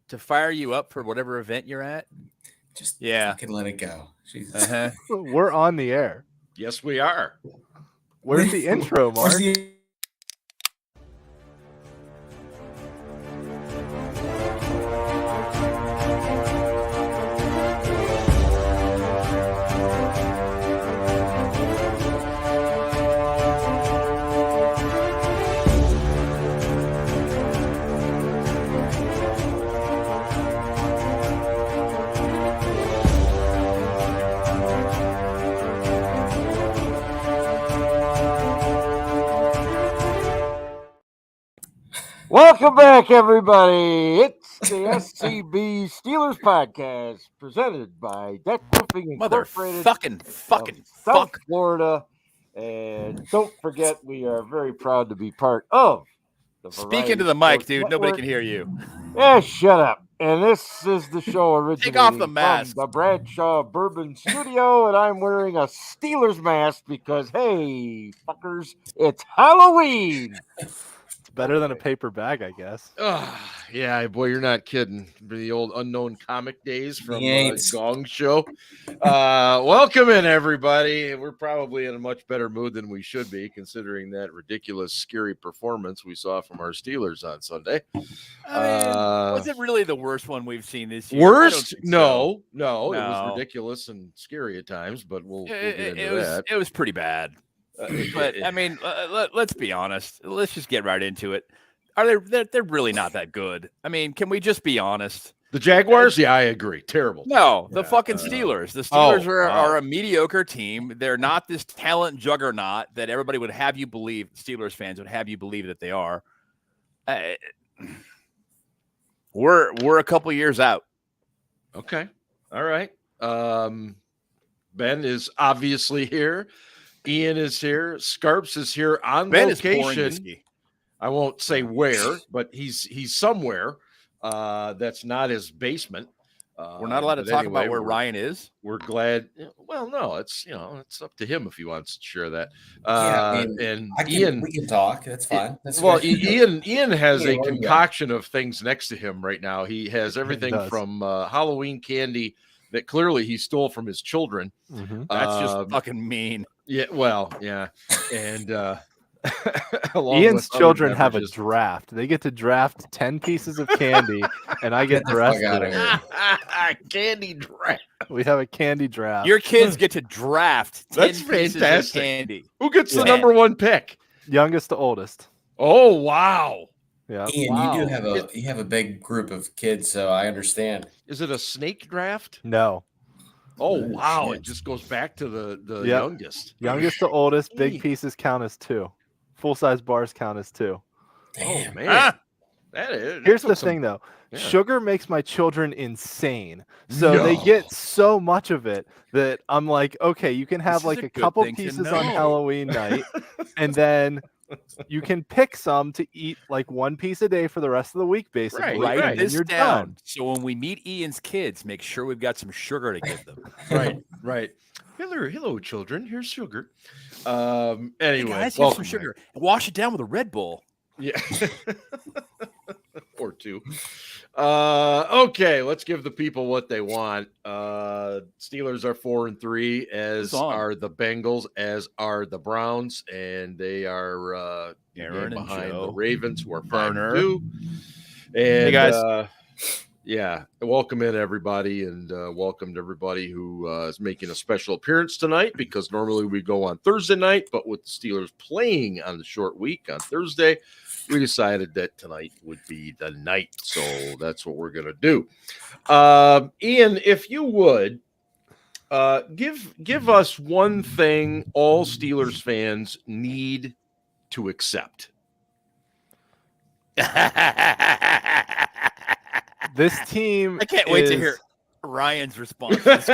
to fire you up for whatever event you're at. Just fucking let it go. We're on the air. Yes, we are. Where's the intro, Mark? Welcome back, everybody. It's the SCB Steelers Podcast, presented by Deck Roofing Incorporated, South Florida. And don't forget, we are very proud to be part of the Speak into the mic, dude. Nobody can hear you. Yeah, shut up. And this is the show originating Take off the mask. from the Bradshaw Bourbon Studio, and I'm wearing a Steelers mask because, hey, fuckers, it's Halloween. Better than a paper bag, I guess. Yeah, boy, you're not kidding. The old Unknown Comic days from Gong Show. Welcome in, everybody. We're probably in a much better mood than we should be, considering that ridiculous, scary performance we saw from our Steelers on Sunday. Was it really the worst one we've seen this year? Worst? No. It was ridiculous and scary at times, but we'll get into that. It was pretty bad. But I mean, let's be honest. Let's just get right into it. They're really not that good. I mean, can we just be honest? The Jaguars? Yeah, I agree. Terrible. No, the fucking Steelers. The Steelers are a mediocre team. They're not this talent juggernaut that everybody would have you believe. Steelers fans would have you believe that they are. We're a couple years out. Okay. All right. Ben is obviously here. Ian is here. Scarps is here on Ben location. I won't say where, but he's somewhere. That's not his basement. We're not allowed to talk about where Ryan is. We're glad. Well, no, it's up to him if he wants to share that. Ian, we can talk. That's fine. Ian has a concoction of things next to him right now. He has everything from Halloween candy that clearly he stole from his children. Mm-hmm. That's just fucking mean. Yeah, well, yeah. And Ian's children have a draft. They get to draft 10 pieces of candy, and I get the rest of it. Candy draft. We have a candy draft. Your kids get to draft 10 That's pieces fantastic. of candy. Who gets the number one pick? Youngest to oldest. Oh, wow. Yeah. Ian, you have a big group of kids, so I understand. Is it a snake draft? No. Oh, wow. It just goes back to the youngest. Youngest to oldest, big pieces count as 2. Full-size bars count as 2. Damn, man. Here's the thing, though. Yeah. Sugar makes my children insane. So they get so much of it that I'm like, okay, you can have like a couple pieces on Halloween night, and then you can pick some to eat like one piece a day for the rest of the week, basically. Right. And this you're down. done. So when we meet Ian's kids, make sure we've got some sugar to give them. Right. Hello, children. Here's sugar. Anyway, hey guys, here's some sugar. Wash it down with a Red Bull. Yeah. Or 2. Okay, let's give the people what they want. Steelers are 4-3, as are the Bengals, as are the Browns, and they are Aaron and behind Joe. the Ravens, who are 5-2. And hey guys. Welcome in everybody, and welcome to everybody who is making a special appearance tonight, because normally we go on Thursday night, but with the Steelers playing on the short week on Thursday, we decided that tonight would be the night. So that's what we're going to do. Ian, if you would, give us one thing all Steelers fans need to accept. This team I can't wait to hear Ryan's response to this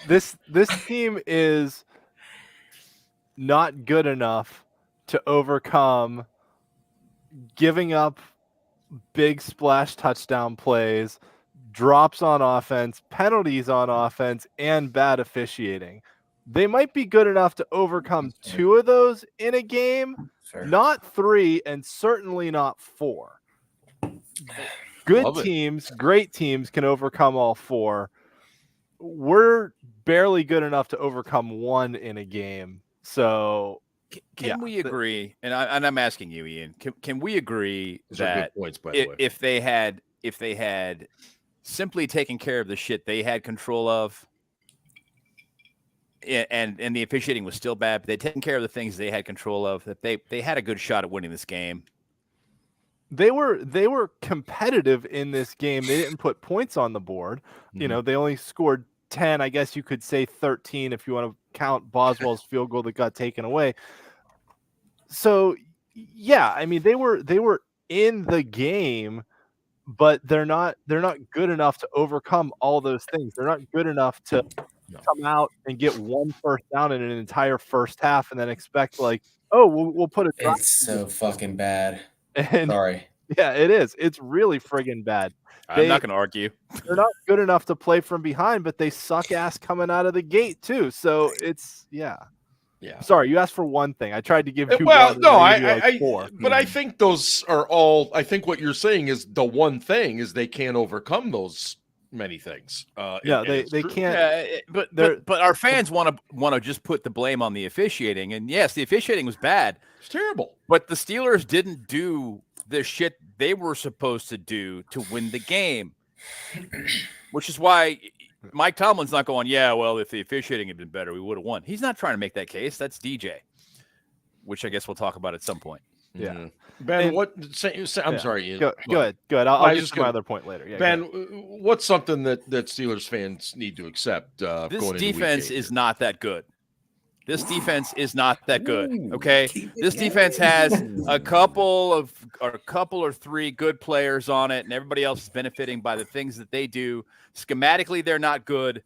question. This team is not good enough to overcome giving up big splash touchdown plays, drops on offense, penalties on offense, and bad officiating. They might be good enough to overcome 2 of those in a game, not 3, and certainly not 4. Good teams, great teams can overcome all four. We're barely good enough to overcome one in a game. So can we agree? And I'm asking you, Ian. Can we agree that points, by the way. if they had simply taken care of the shit they had control of, and the officiating was still bad, but they'd taken care of the things they had control of, that they had a good shot at winning this game. They were competitive in this game. They didn't put points on the board. Mm-hmm. They only scored 10. I guess you could say 13 if you want to count Boswell's field goal that got taken away. So yeah, I mean they were in the game, but they're not good enough to overcome all those things. They're not good enough to come out and get one first down in an entire first half and then expect we'll put it. It's so fucking bad. And, sorry. Yeah, it is. It's really friggin' bad. I'm not going to argue. They're not good enough to play from behind, but they suck ass coming out of the gate too. So it's yeah. Sorry, you asked for one thing. I tried to give you. Four. But I think those are all. I think what you're saying is the one thing is they can't overcome those many things. They can't. But our fans want to just put the blame on the officiating, and yes, the officiating was bad. It's terrible. But the Steelers didn't do the shit they were supposed to do to win the game, which is why Mike Tomlin's not going, yeah, well, if the officiating had been better, we would have won. He's not trying to make that case. That's DJ, which I guess we'll talk about at some point. Yeah. Mm-hmm. Ben, I'm sorry. Ian. Go ahead. I'll get to my other point later. Yeah, Ben, what's something that Steelers fans need to accept? This defense is not that good. This defense is not that good. Okay, this defense has a couple or three good players on it, and everybody else is benefiting by the things that they do. Schematically, they're not good.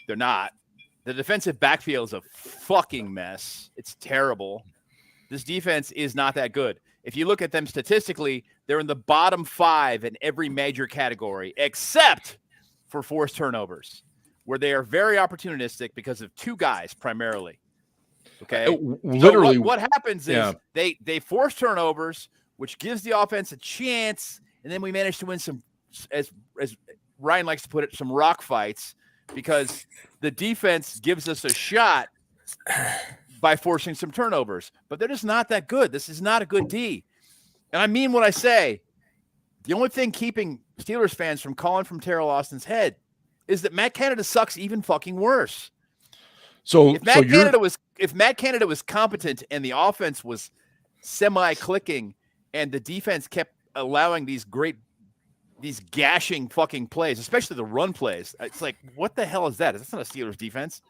They're not. The defensive backfield is a fucking mess. It's terrible. This defense is not that good. If you look at them statistically, they're in the bottom 5 in every major category, except for forced turnovers, where they are very opportunistic because of two guys primarily. Okay. Literally, so what happens is they force turnovers, which gives the offense a chance, and then we manage to win some, as Ryan likes to put it, some rock fights, because the defense gives us a shot by forcing some turnovers. But they're just not that good. This is not a good D. And I mean what I say. The only thing keeping Steelers fans from calling from Teryl Austin's head is that Matt Canada sucks even fucking worse. So if Matt Canada was competent and the offense was semi-clicking and the defense kept allowing these gashing fucking plays, especially the run plays, it's like, what the hell is that? That's not a Steelers defense.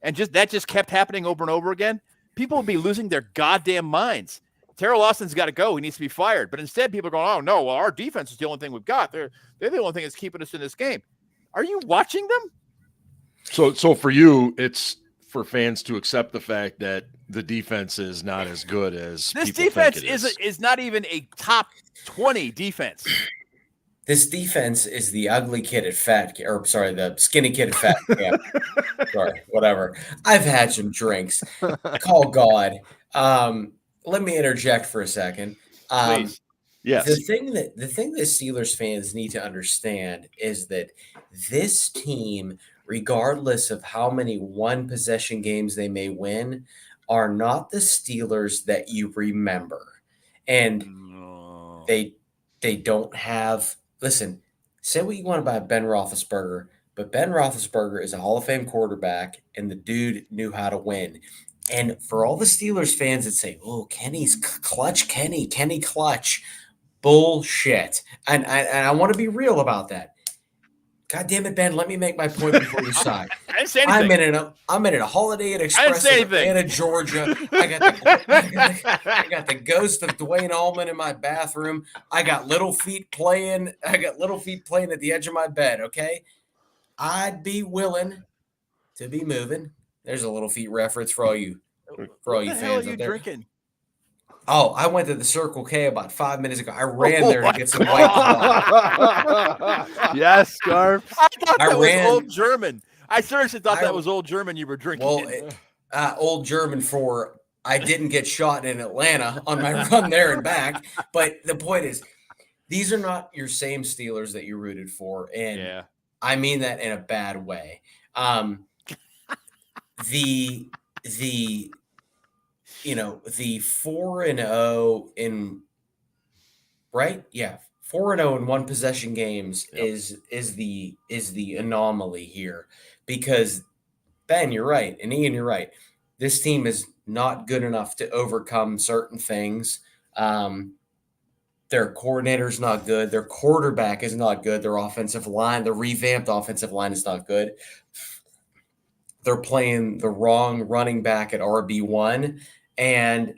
And that just kept happening over and over again. People would be losing their goddamn minds. Teryl Austin's got to go. He needs to be fired. But instead, people are going, oh, no, well, our defense is the only thing we've got. They're the only thing that's keeping us in this game. Are you watching them? So for you, it's for fans to accept the fact that the defense is not as good as this defense is not even a top 20 defense. This defense is the ugly kid at the skinny kid at fat camp. Sorry, whatever. I've had some drinks. Call God. Let me interject for a second. Please. Yes. The thing that Steelers fans need to understand is that this team, regardless of how many one possession games they may win, are not the Steelers that you remember. And they don't have. Listen, say what you want about Ben Roethlisberger, but Ben Roethlisberger is a Hall of Fame quarterback, and the dude knew how to win. And for all the Steelers fans that say, oh, Kenny's clutch, Kenny clutch, bullshit. And I want to be real about that. God damn it, Ben, let me make my point before you sigh. I didn't say anything. I'm in a Holiday Inn Express in Atlanta, Georgia. I got the ghost of Dwayne Allman in my bathroom. I got Little Feet playing. at the edge of my bed, okay? I'd be willing to be moving. There's a Little Feet reference for all you fans out there. What the hell are you drinking? Oh, I went to the Circle K about 5 minutes ago. I ran there to get some White Claw. Yes, Scarf. I thought that was Old German. I seriously thought that was Old German you were drinking. Well, Old German for I didn't get shot in Atlanta on my run there and back. But the point is, these are not your same Steelers that you rooted for, and Yeah. I mean that in a bad way. The 4-0 in right, 4-0 in one possession games is the anomaly here, because Ben, you're right, and Ian, you're right. This team is not good enough to overcome certain things. Their coordinator's not good. Their quarterback is not good. Their offensive line, the revamped offensive line, is not good. They're playing the wrong running back at RB1. And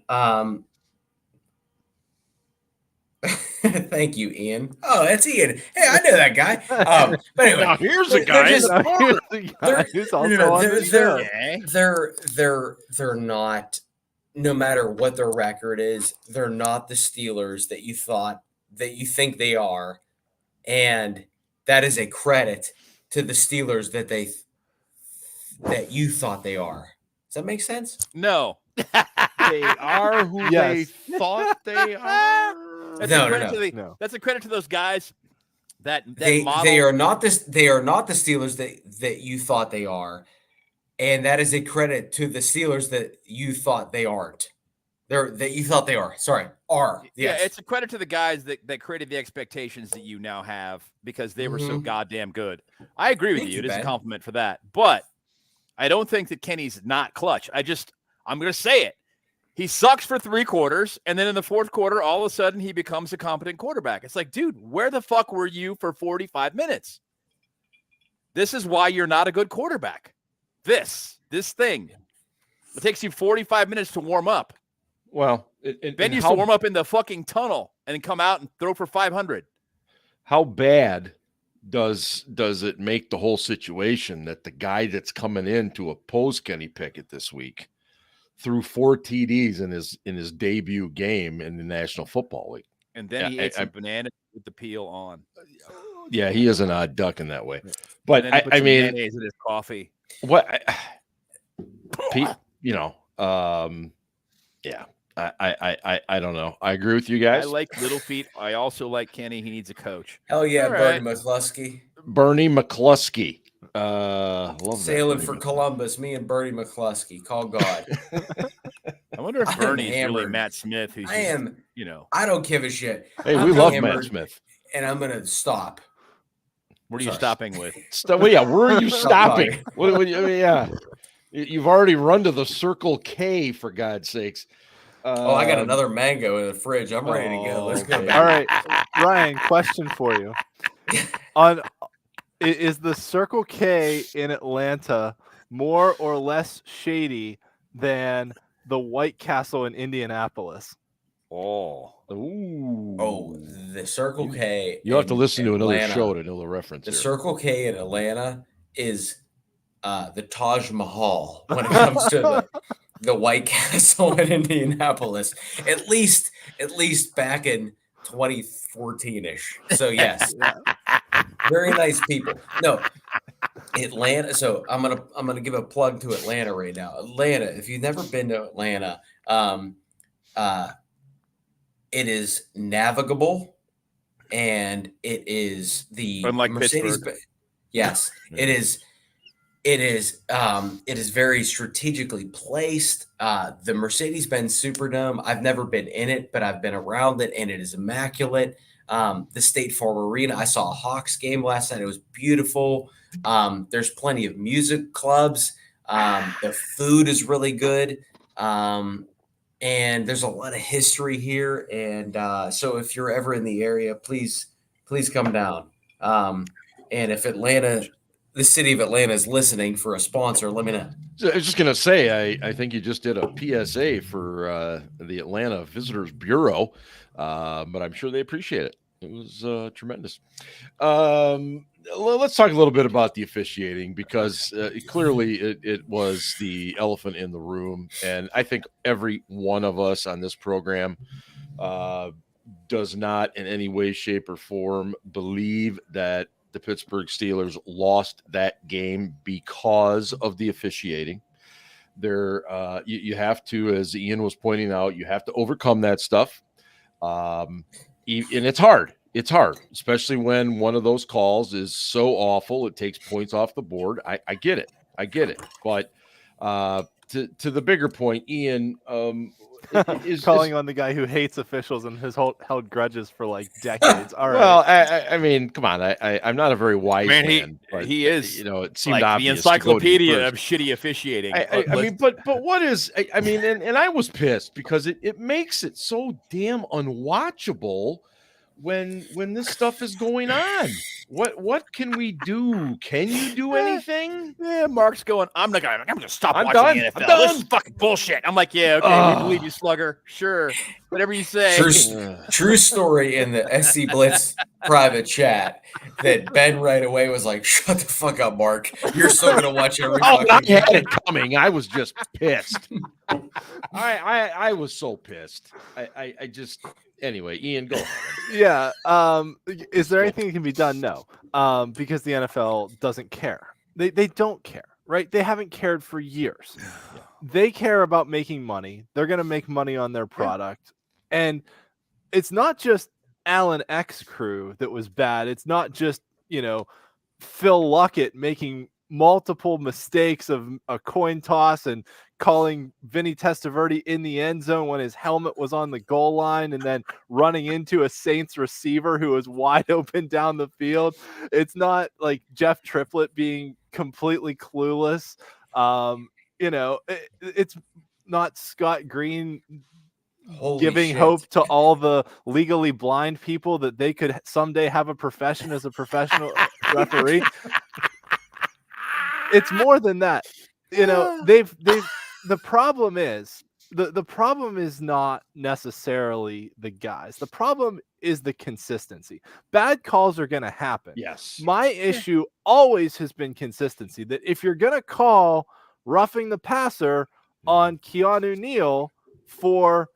thank you, Ian. Oh, that's Ian. Hey, I know that guy. But anyway, Now here's a guy. They're not. No matter what their record is, they're not the Steelers that you think they are, and that is a credit to the Steelers that you thought they are. Does that make sense? No. They are who they thought they are. That's a credit to those guys they are not this. They are not the Steelers that you thought they are. And that is a credit to the Steelers that you thought they aren't. That you thought they are. Sorry, are. Yes. Yeah, it's a credit to the guys that created the expectations that you now have, because they were so goddamn good. I agree with you. It is a compliment for that. But I don't think that Kenny's not clutch. I'm going to say it. He sucks for 3 quarters, and then in the 4th quarter, all of a sudden, he becomes a competent quarterback. It's like, dude, where the fuck were you for 45 minutes? This is why you're not a good quarterback. This thing. It takes you 45 minutes to warm up. Well, Ben used to warm up in the fucking tunnel and then come out and throw for 500. How bad does it make the whole situation that the guy that's coming in to oppose Kenny Pickett this week threw 4 TDs in his debut game in the National Football League? And then he ate some bananas with the peel on. Yeah, he is an odd duck in that way. But I mean, mayonnaise in his coffee. What, Pete? Yeah. I don't know. I agree with you guys. I like Little Feet. I also like Kenny. He needs a coach. Hell yeah, All Bernie right. McCluskey. Bernie McCluskey. Love Sailing that, for Columbus. Me and Bernie McCluskey. Call God. I wonder if Bernie's really Matt Smith. Who's I don't give a shit. Hey, we love Matt Smith. And I'm going to stop. What are you stopping with? Where are you stopping? You've already run to the Circle K, for God's sakes. I got another mango in the fridge. I'm ready to go. Let's go. All right, Ryan, question for you. Is the Circle K in Atlanta more or less shady than the White Castle in Indianapolis? The Circle K. You have to listen to another show to know the reference. The Circle K in Atlanta is the Taj Mahal when it comes to the White Castle in Indianapolis. At least back in 2014-ish. So yes, very nice people. No, Atlanta. So I'm gonna give a plug to Atlanta right now. Atlanta. If you've never been to Atlanta, it is navigable, and it is the unlike Mercedes. Yes, it is. It is very strategically placed. The Mercedes-Benz Superdome, I've never been in it, but I've been around it, and it is immaculate. The State Farm Arena, I saw a Hawks game last night. It was beautiful. There's plenty of music clubs. The food is really good. And there's a lot of history here. And so if you're ever in the area, please come down. And if the city of Atlanta is listening for a sponsor, let me know. I was just going to say, I think you just did a PSA for the Atlanta Visitors Bureau, but I'm sure they appreciate it. It was tremendous. Let's talk a little bit about the officiating, because clearly it was the elephant in the room. And I think every one of us on this program does not in any way, shape, or form believe that the Pittsburgh Steelers lost that game because of the officiating. You have to, as Ian was pointing out, you have to overcome that stuff. And it's hard. it's hard, especially when one of those calls is so awful it takes points off the board. I get it. But to the bigger point, Ian, is calling on the guy who hates officials and has held grudges for like decades. All right. Well, I mean, come on. I'm not a very wise man. But, he is. It seemed like obvious. the encyclopedia of shitty officiating. I mean, but what is? I mean, and I was pissed because it makes it so damn unwatchable when this stuff is going on. What can we do? Can you do anything? Yeah, Mark's going, I'm gonna stop I'm watching done. the I'm NFL. done. This is fucking bullshit. I'm like, yeah, okay, we believe you, slugger. Sure. Whatever you say. True story in the SC Blitz private chat that Ben right away was like, shut the fuck up, Mark. You're still gonna watch every I fucking had it coming. I was just pissed. I was so pissed. I just anyway, Ian, go ahead. Yeah. Is there anything that can be done? No. Because the NFL doesn't care. They don't care, right? They haven't cared for years. They care about making money. They're going to make money on their product. And it's not just Alan X crew that was bad. It's not just, Phil Luckett making multiple mistakes of a coin toss and calling Vinny Testaverde in the end zone when his helmet was on the goal line and then running into a Saints receiver who was wide open down the field. It's not like Jeff Triplett being completely clueless. It's not Scott Green giving hope to all the legally blind people that they could someday have a profession as a professional referee. It's more than that. The problem is the problem is not necessarily the guys. The problem is the consistency. Bad calls are going to happen. Yes. My issue always has been consistency, that if you're going to call roughing the passer on Keanu Neal for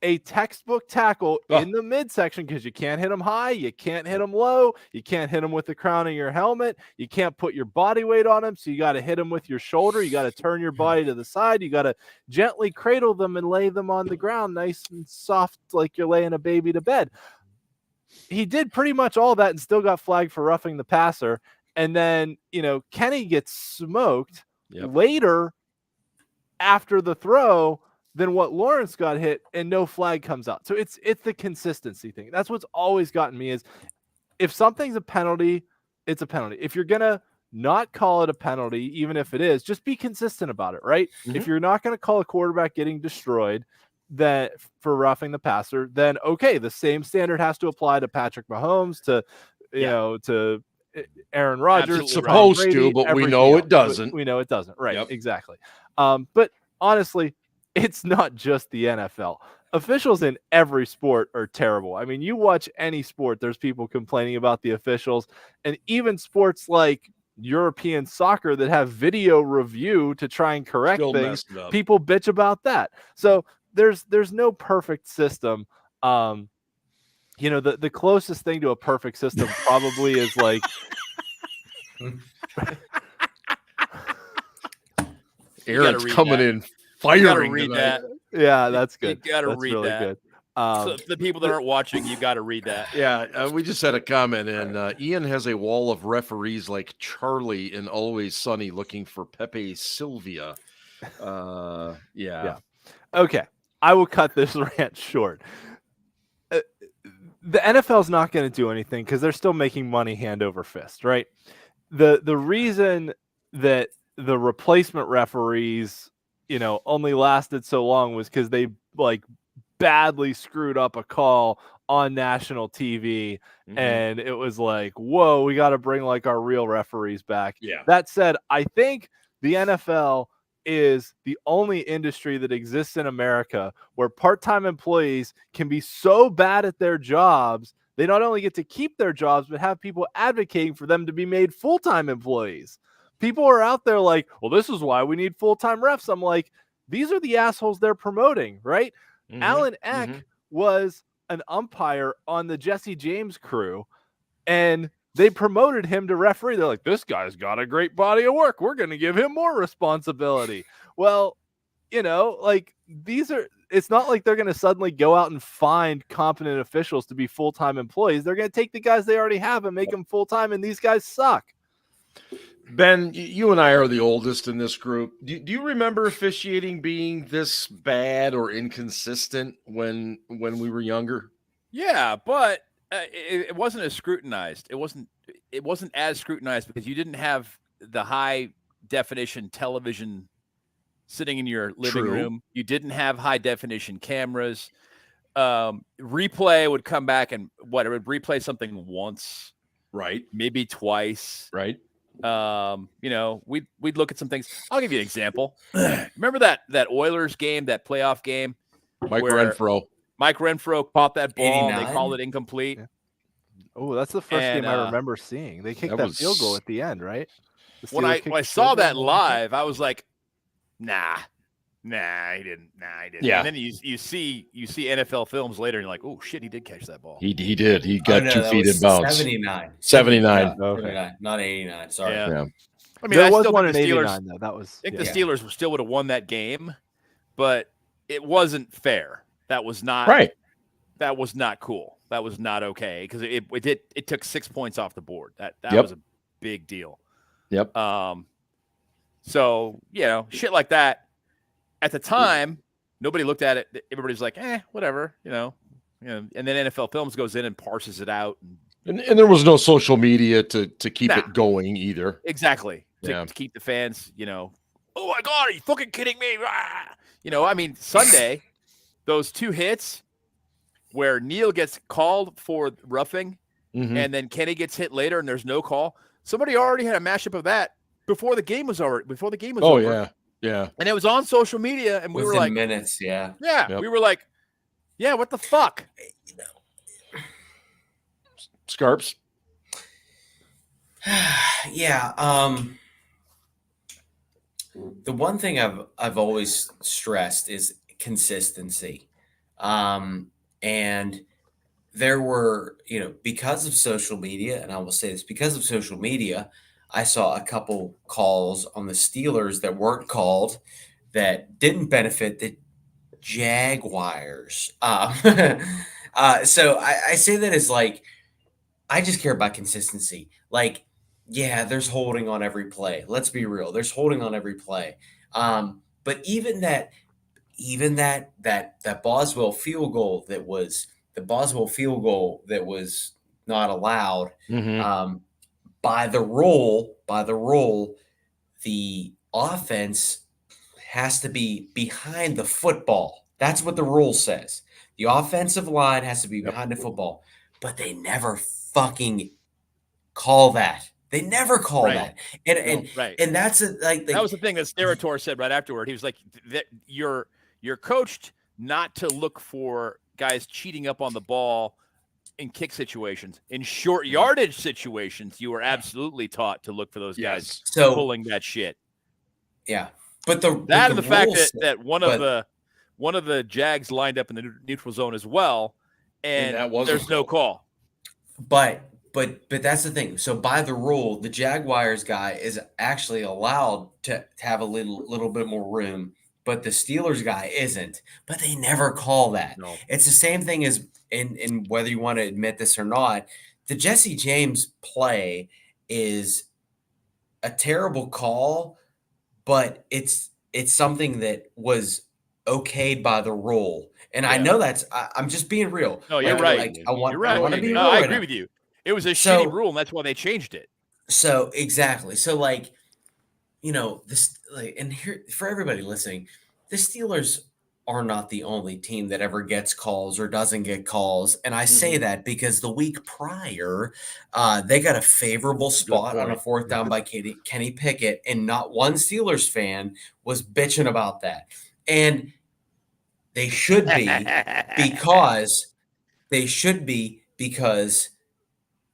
a textbook tackle in the midsection, because you can't hit him high, you can't hit him low, you can't hit him with the crown of your helmet, you can't put your body weight on him, so you got to hit him with your shoulder, you got to turn your body to the side, you got to gently cradle them and lay them on the ground nice and soft like you're laying a baby to bed. He did pretty much all that and still got flagged for roughing the passer. And then, Kenny gets smoked later after the throw than what Lawrence got hit, and no flag comes out. So it's the consistency thing. That's what's always gotten me is if something's a penalty, it's a penalty. If you're going to not call it a penalty, even if it is, just be consistent about it, right? Mm-hmm. If you're not going to call a quarterback getting destroyed that for roughing the passer, then okay, the same standard has to apply to Patrick Mahomes, to to Aaron Rodgers. It's supposed to, but we know it doesn't. We know it doesn't. Right. Exactly. But honestly, it's not just the NFL. Officials in every sport are terrible. I mean, you watch any sport, there's people complaining about the officials, and even sports like European soccer that have video review to try and correct things, people bitch about that. So there's no perfect system. The closest thing to a perfect system probably is like Aaron's coming in firing. Read that. Yeah, that's good. You got to read really that. Good. So the people that aren't watching, you got to read that. Yeah, we just had a comment, and Ian has a wall of referees like Charlie in Always Sunny looking for Pepe Sylvia. Yeah. Okay, I will cut this rant short. The NFL's not going to do anything because they're still making money hand over fist, right? The reason that the replacement referees, only lasted so long was because they badly screwed up a call on national TV, and it was like, whoa, we got to bring our real referees back. Yeah. That said, I think the NFL is the only industry that exists in America where part-time employees can be so bad at their jobs, they not only get to keep their jobs, but have people advocating for them to be made full-time employees. People are out there like, well, this is why we need full-time refs. I'm like, these are the assholes they're promoting, right? Mm-hmm. Alan Eck was an umpire on the Jesse James crew, and they promoted him to referee. They're like, this guy's got a great body of work. We're going to give him more responsibility. Well, these are it's not like they're going to suddenly go out and find competent officials to be full-time employees. They're going to take the guys they already have and make them full-time, and these guys suck. Ben, you and I are the oldest in this group. Do you remember officiating being this bad or inconsistent when we were younger? Yeah, but it wasn't as scrutinized. It wasn't as scrutinized because you didn't have the high definition television sitting in your living room. You didn't have high definition cameras. Replay would come back and it would replay something once, right? Maybe twice, right? We'd look at some things. I'll give you an example. Remember that Oilers game, that playoff game? Mike Renfro caught that ball. 89? And they called it incomplete. Yeah. Oh, that's the first game I remember seeing. They kicked that field goal at the end, right? When I saw that live, I was like, nah, he didn't. Yeah. And then you see NFL films later, and you're like, oh shit, he did catch that ball. He did. He got 2 feet in bounds. 79. 79. Okay. 79, not 89. Sorry. Yeah. I mean, there was still one in think the Steelers, 89 though. That was. I think the Steelers still would have won that game, but it wasn't fair. That was not right. That was not cool. That was not okay because it took 6 points off the board. That was a big deal. Yep. So shit like that. At the time, nobody looked at it. Everybody's like, whatever, and then NFL Films goes in and parses it out. And there was no social media to keep it going either. Exactly. To keep the fans, oh my God, are you fucking kidding me? I mean, Sunday, those 2 hits where Neal gets called for roughing and then Kenny gets hit later and there's no call. Somebody already had a mashup of that before the game was over. Oh, yeah. Yeah. And it was on social media and we were like minutes. Yeah. Yeah. Yep. We were like, yeah, what the fuck? Scarps. Yeah. The one thing I've always stressed is consistency. And there were, because of social media, and I will say this, because of social media, I saw a couple calls on the Steelers that weren't called that didn't benefit the Jaguars. So I say that as like, I just care about consistency. Like, yeah, there's holding on every play. Let's be real. There's holding on every play. But even that Boswell field goal that was not allowed, by the rule, the offense has to be behind the football. That's what the rule says. The offensive line has to be behind the football, but they never fucking call that. They never call that. And that's that was the thing that Steerator said right afterward. He was like, you're coached not to look for guys cheating up on the ball in kick situations. In short yardage situations, you were absolutely taught to look for those guys pulling that shit. Yeah. But the fact that one of the Jags lined up in the neutral zone as well, and there's no call. But that's the thing. So by the rule, the Jaguars guy is actually allowed to have a little bit more room, but the Steelers guy isn't. But they never call that. No. It's the same thing as in whether you want to admit this or not, the Jesse James play is a terrible call, but it's something that was okayed by the rule. And I know I'm just being real. No, you're right. I want to be real. I agree with you. It was a shitty rule, and that's why they changed it. So exactly. So this and here for everybody listening, the Steelers are not the only team that ever gets calls or doesn't get calls. And I say that because the week prior, they got a favorable spot on a 4th down by Kenny Pickett, and not one Steelers fan was bitching about that. And they should be because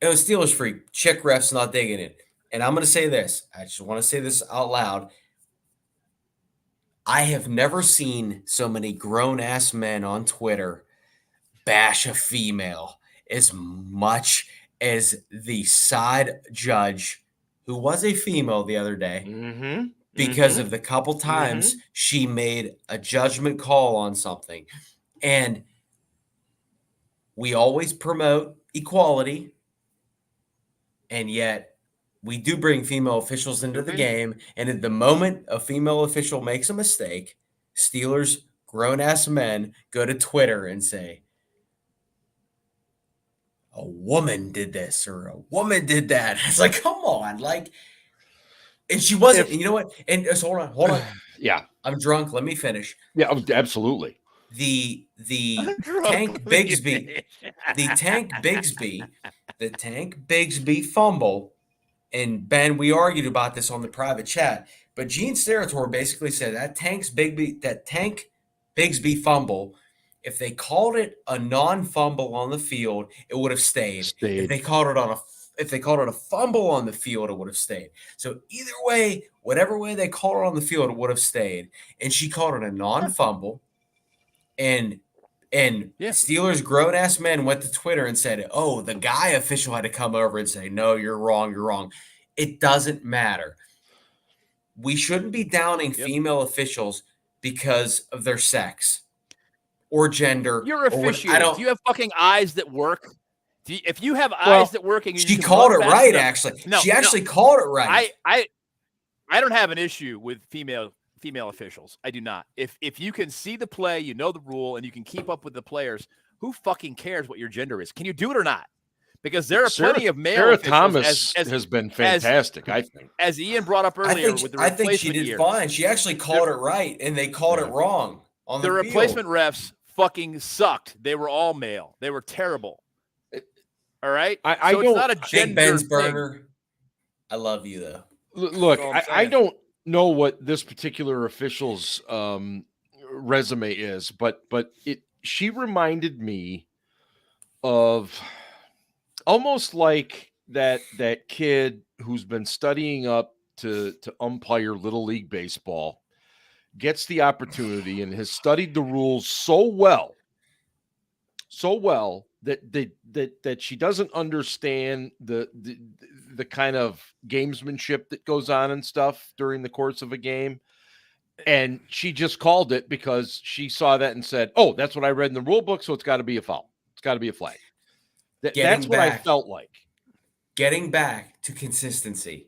it was Steelers free. Check refs not digging it. And I'm going to say this. I just want to say this out loud. I have never seen so many grown-ass men on Twitter bash a female as much as the side judge, who was a female the other day, because of the couple times she made a judgment call on something. And we always promote equality, and yet we do bring female officials into the game. And at the moment a female official makes a mistake, Steelers grown-ass men go to Twitter and say, a woman did this or a woman did that. It's like, come on. Like, and she wasn't, and you know what? And just hold on. Yeah. I'm drunk. Let me finish. Yeah, absolutely. The Tank Bigsby fumble, and Ben, we argued about this on the private chat, but Gene Steratore basically said that Tank Bigsby fumble, if they called it a non-fumble on the field, it would have stayed. If they called it a fumble on the field, it would have stayed. So either way, whatever way they called it on the field, it would have stayed. And she called it a non-fumble. And Steelers grown-ass men went to Twitter and said, oh, the guy official had to come over and say, no, you're wrong. It doesn't matter. We shouldn't be downing female officials because of their sex or gender. You're officiating. Do you have fucking eyes that work? If you have eyes that work, and she called it right. Actually, she actually called it right. I don't have an issue with female officials. I do not. If you can see the play, you know the rule, and you can keep up with the players, who fucking cares what your gender is? Can you do it or not? Because there are plenty of male Sarah officials. Thomas has been fantastic, I think. As Ian brought up earlier with the replacement I think she did fine. She actually called it right, and they called it wrong on the replacement refs fucking sucked. They were all male. They were terrible. All right? It's not a gender thing. I love you, though. Look, I don't know what this particular official's resume is, but she reminded me of almost like that kid who's been studying up to umpire Little League Baseball, gets the opportunity and has studied the rules so well that she doesn't understand the kind of gamesmanship that goes on and stuff during the course of a game. And she just called it because she saw that and said, oh, that's what I read in the rule book, so it's got to be a foul. It's got to be a flag. That's what I felt like. Getting back to consistency.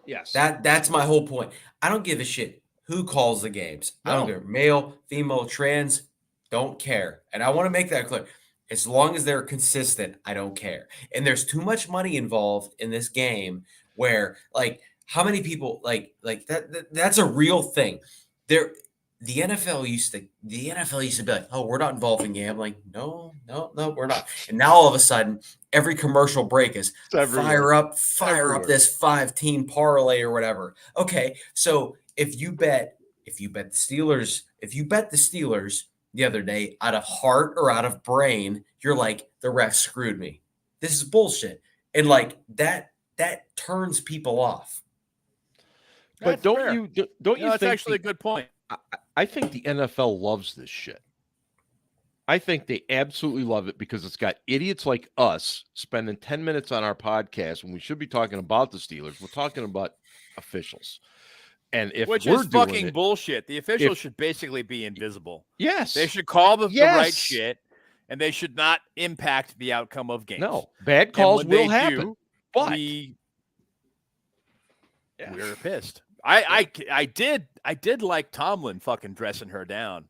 Yes. That's my whole point. I don't give a shit who calls the games. No. I don't care. Male, female, trans, don't care. And I want to make that clear. As long as they're consistent, I don't care. And there's too much money involved in this game where, like, how many people like that's a real thing. The NFL used to be like, oh, we're not involved in gambling. No, we're not. And now all of a sudden, every commercial break is fire up this 5-team parlay or whatever. Okay, so if you bet the Steelers the other day out of heart or out of brain, you're like, the ref screwed me. This is bullshit. And like that turns people off. But don't you think that's actually a good point. I think the NFL loves this shit. I think they absolutely love it because it's got idiots like us spending 10 minutes on our podcast when we should be talking about the Steelers. We're talking about officials. And which is fucking bullshit. The officials should basically be invisible. Yes. They should call the right shit, and they should not impact the outcome of games. No, bad calls will happen. But we're pissed. I did like Tomlin fucking dressing her down,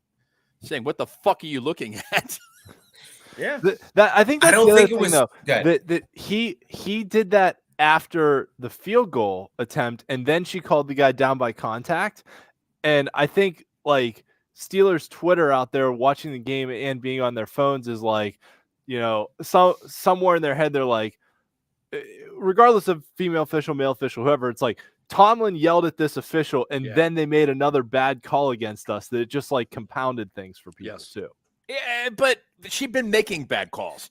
saying, "What the fuck are you looking at?" Yeah, I think that's the other thing, though. That he did that after the field goal attempt, and then she called the guy down by contact. And I think like Steelers Twitter out there watching the game and being on their phones is like, somewhere in their head they're like, regardless of female official, male official, whoever, it's like Tomlin yelled at this official and then they made another bad call against us that it just like compounded things for people too. Yeah, but she'd been making bad calls.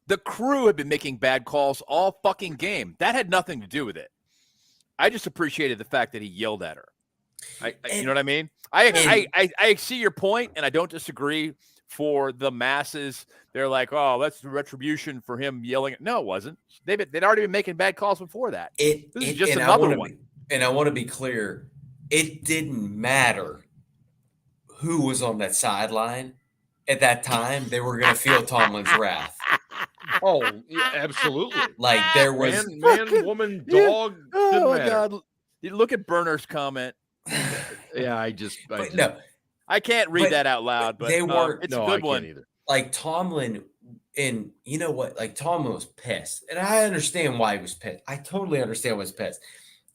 The crew had been making bad calls all fucking game. That had nothing to do with it. I just appreciated the fact that he yelled at her. You know what I mean? I see your point, and I don't disagree. For the masses, they're like, "Oh, that's the retribution for him yelling." No, it wasn't. They'd already been making bad calls before that. This is just another one. And I want to be clear. it didn't matter who was on that sideline at that time. They were going to feel Tomlin's wrath. Oh, yeah, absolutely. Like there was man, woman, dog. Oh my God! You look at Burner's comment. Yeah, no, I can't read that out loud, but they weren't. It's a good one. Either. Like Tomlin, and you know what? Like Tomlin was pissed, and I understand why he was pissed. I totally understand why he was pissed.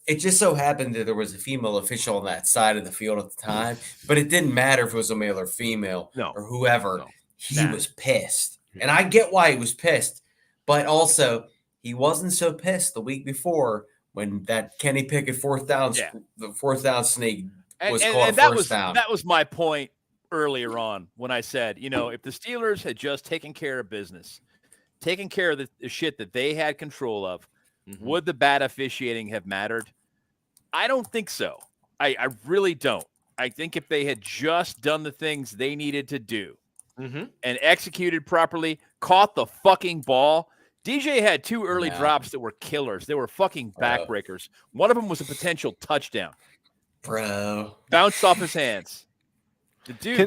It just so happened that there was a female official on that side of the field at the time, but it didn't matter if it was a male or female or whoever. No. He was pissed, and I get why he was pissed, but also he wasn't so pissed the week before when that Kenny Pickett the fourth down sneak was called first down. That was my point earlier on when I said, if the Steelers had just taken care of business, taken care of the shit that they had control of, would the bad officiating have mattered? I don't think so. I really don't. I think if they had just done the things they needed to do and executed properly, caught the fucking ball. DJ had 2 early drops that were killers. They were fucking backbreakers. One of them was a potential touchdown. Bro. Bounced off his hands. The dude I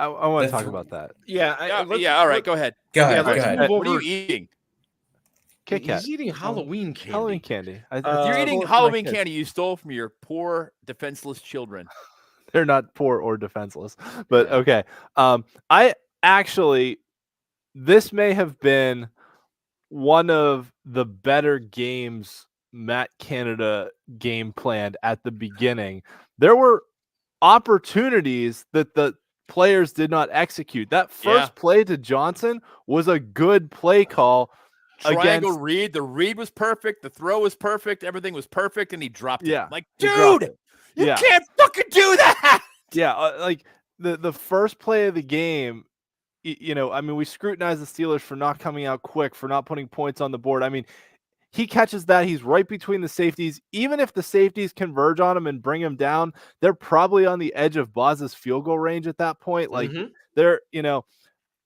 want to talk about that. Yeah. All right. Go ahead. Go ahead. What are you eating? Kit Kat. He's eating Halloween candy. Halloween candy. You're eating Halloween candy you stole from your poor, defenseless children. They're not poor or defenseless, but okay. I actually, this may have been one of the better games Matt Canada game planned at the beginning. There were opportunities that the players did not execute. That first play to Johnson was a good play call. Triangle read. The read was perfect. The throw was perfect. Everything was perfect, and he dropped it. Like, dude, you can't fucking do that. Yeah, like the first play of the game, we scrutinize the Steelers for not coming out quick, for not putting points on the board. I mean, he catches that. He's right between the safeties. Even if the safeties converge on him and bring him down, they're probably on the edge of Boz's field goal range at that point. Like, they're,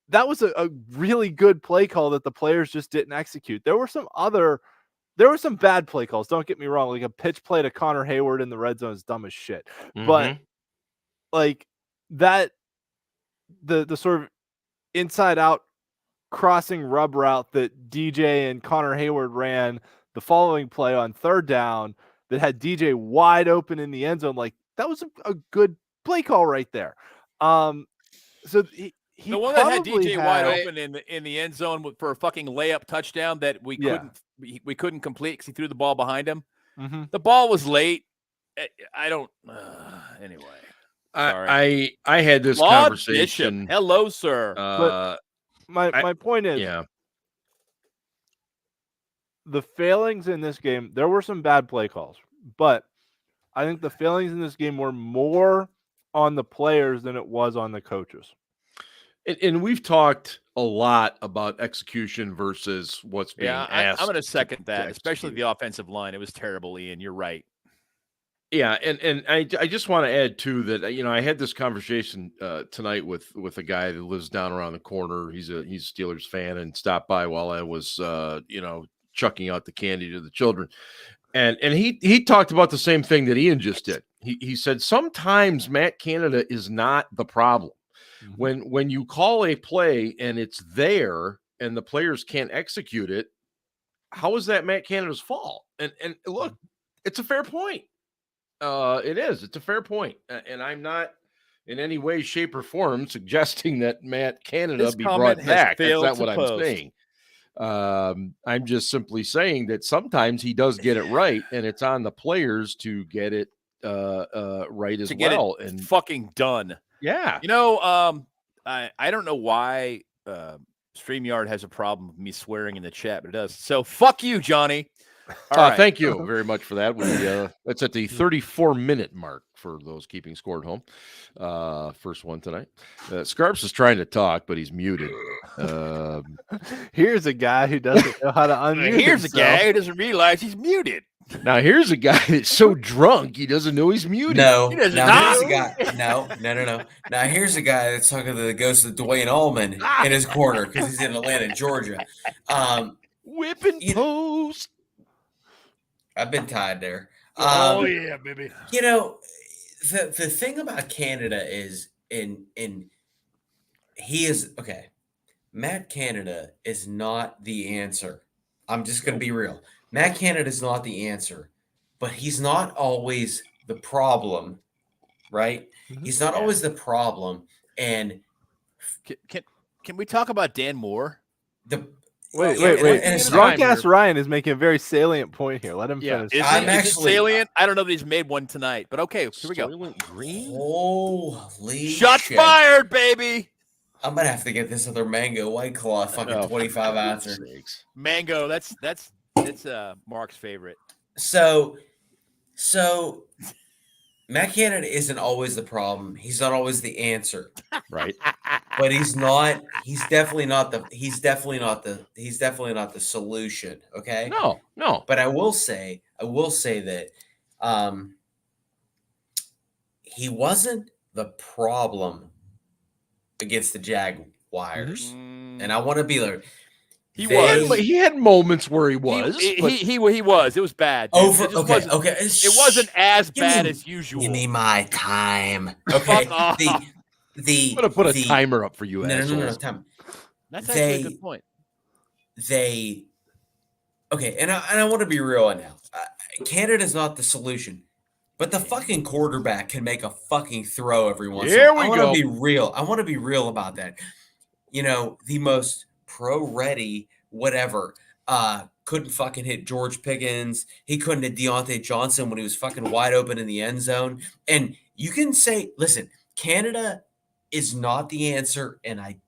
that was a really good play call that the players just didn't execute. There were some bad play calls. Don't get me wrong. Like a pitch play to Connor Hayward in the red zone is dumb as shit. But like that, the sort of inside out crossing rub route that DJ and Connor Hayward ran the following play on third down that had DJ wide open in the end zone. Like that was a good play call right there. So the one that had DJ wide open in the end zone for a fucking layup touchdown that we couldn't complete because he threw the ball behind him. The ball was late. I don't. Anyway, sorry. I had this conversation. Bishop. Hello, sir. But my point is, the failings in this game. There were some bad play calls, but I think the failings in this game were more on the players than it was on the coaches. And we've talked a lot about execution versus what's being asked. I'm going to second that, especially the offensive line. It was terrible, Ian. You're right. Yeah, and I just want to add too that I had this conversation tonight with a guy that lives down around the corner. He's a Steelers fan and stopped by while I was chucking out the candy to the children, and he talked about the same thing that Ian just did. He said sometimes Matt Canada is not the problem. When you call a play and it's there and the players can't execute it, how is that Matt Canada's fault? And look, it's a fair point. It is. It's a fair point. And I'm not in any way, shape, or form suggesting that Matt Canada be brought back. That's not what I'm saying. I'm just simply saying that sometimes he does get it right, and it's on the players to get it right as well. And fucking done. Yeah. I don't know why StreamYard has a problem with me swearing in the chat, but it does. So fuck you, Johnny. All right. Thank you very much for that. That's at the 34-minute mark for those keeping score at home. First one tonight. Scarps is trying to talk, but he's muted. Here's a guy who doesn't know how to unmute Here's himself. a guy who doesn't realize he's muted. Now here's a guy that's so drunk he doesn't know he's muted. No, here's a guy. No. Now here's a guy that's talking to the ghost of Dwayne Allman in his corner because he's in Atlanta, Georgia. Whip and post. I've been tied there. Yeah, baby. You know, the thing about Canada is he is okay. Matt Canada is not the answer. I'm just going to be real. Matt Canada is not the answer, but he's not always the problem, right? He's not always the problem. And can we talk about Dan Moore? Wait. Drunk ass Ryan is making a very salient point here. Let him finish. Is it salient? I don't know that he's made one tonight, but okay, here we go. Holy Shots shit. fired, baby. I'm gonna have to get this other mango White Claw fucking 25 ouncer. Mango, that's Mark's favorite. So Matt Canada isn't always the problem. He's not always the answer. Right. But he's definitely not the solution. Okay. No. But I will say that he wasn't the problem against the Jaguars. And I want to be like, he had moments where he was. He was. It was bad. It wasn't as bad as usual. Give me my time. Okay. Fuck off. I'm gonna put a timer up for you. No, time. That's actually a good point. And I want to be real now. Canada's not the solution, but the fucking quarterback can make a fucking throw every once in a while. I want to be real. I want to be real about that. You know, the most pro-ready whatever couldn't fucking hit George Pickens. He couldn't hit Deontay Johnson when he was fucking wide open in the end zone. And you can say, listen, Canada is not the answer, and I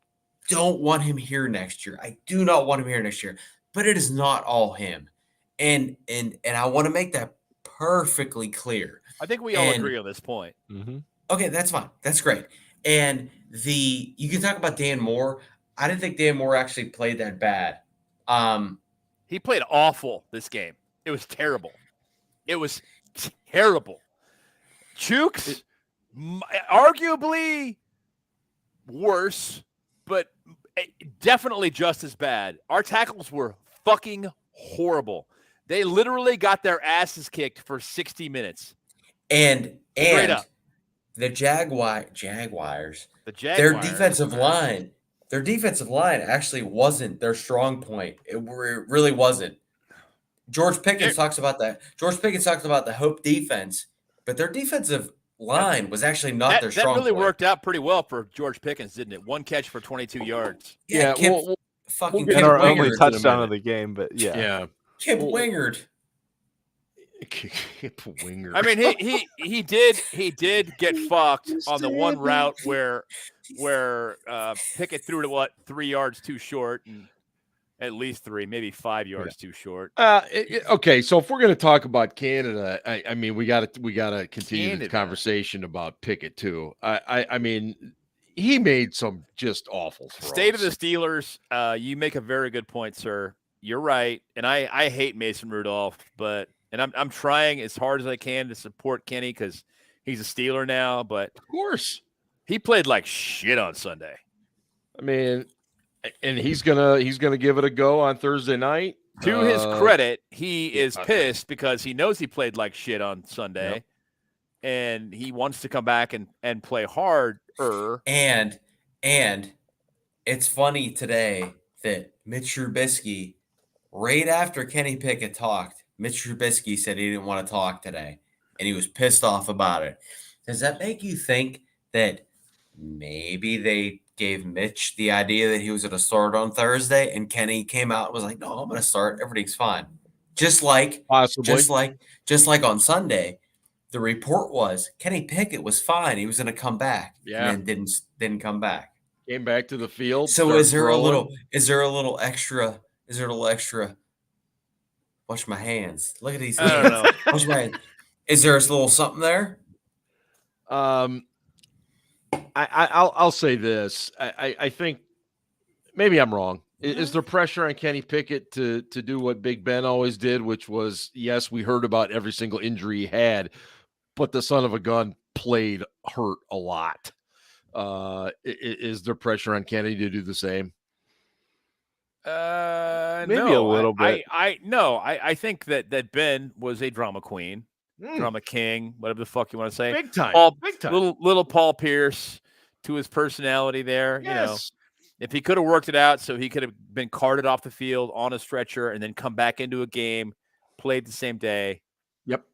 don't want him here next year. I do not want him here next year, but it is not all him. And I want to make that perfectly clear. I think we all agree on this point. Mm-hmm. Okay, that's fine. That's great. And you can talk about Dan Moore. I didn't think Dan Moore actually played that bad. He played awful this game. It was terrible. Chooks, arguably worse, but definitely just as bad. Our tackles were fucking horrible. They literally got their asses kicked for 60 minutes. And the Jaguars, their defensive line actually wasn't their strong point. It really wasn't. George Pickens talks about that. George Pickens talks about the Hope defense, but their defensive line was actually not their strong point. That really worked out pretty well for George Pickens, didn't it? One catch for 22 yards. Yeah, we'll get our only touchdown of the game, but yeah. Kip Wingard. I mean, he did get fucked on the one route where Pickett threw to 3 yards too short, and at least 3, maybe 5 yards too short. Okay, so if we're going to talk about Canada, I mean, we got to continue the conversation about Pickett too. I mean, he made some just awful throws. State of the Steelers. You make a very good point, sir. You're right, and I hate Mason Rudolph, but I'm trying as hard as I can to support Kenny because he's a Steeler now. But of course, he played like shit on Sunday. I mean, and he's gonna give it a go on Thursday night. To his credit, he is pissed because he knows he played like shit on Sunday, and he wants to come back and play harder. And it's funny today that Mitch Trubisky, right after Kenny Pickett talked, Mitch Trubisky said he didn't want to talk today, and he was pissed off about it. Does that make you think that maybe they gave Mitch the idea that he was going to start on Thursday, and Kenny came out and was like, "No, I'm going to start. Everything's fine." Just like on Sunday, the report was Kenny Pickett was fine. He was going to come back, and then didn't come back. Came back to the field. So is there a little extra? Watch my hands. Look at these hands. I don't know. Watch my hands. Is there a little something there? I'll say this. I think maybe I'm wrong. Is there pressure on Kenny Pickett to do what Big Ben always did, which was, yes, we heard about every single injury he had, but the son of a gun played hurt a lot. Is there pressure on Kenny to do the same? Maybe a little bit. I think that Ben was a drama queen, drama king, whatever the fuck you want to say. Big time. Big time. Little Paul Pierce to his personality there. Yes. You know, if he could have worked it out so he could have been carted off the field on a stretcher and then come back into a game, played the same day. Yep.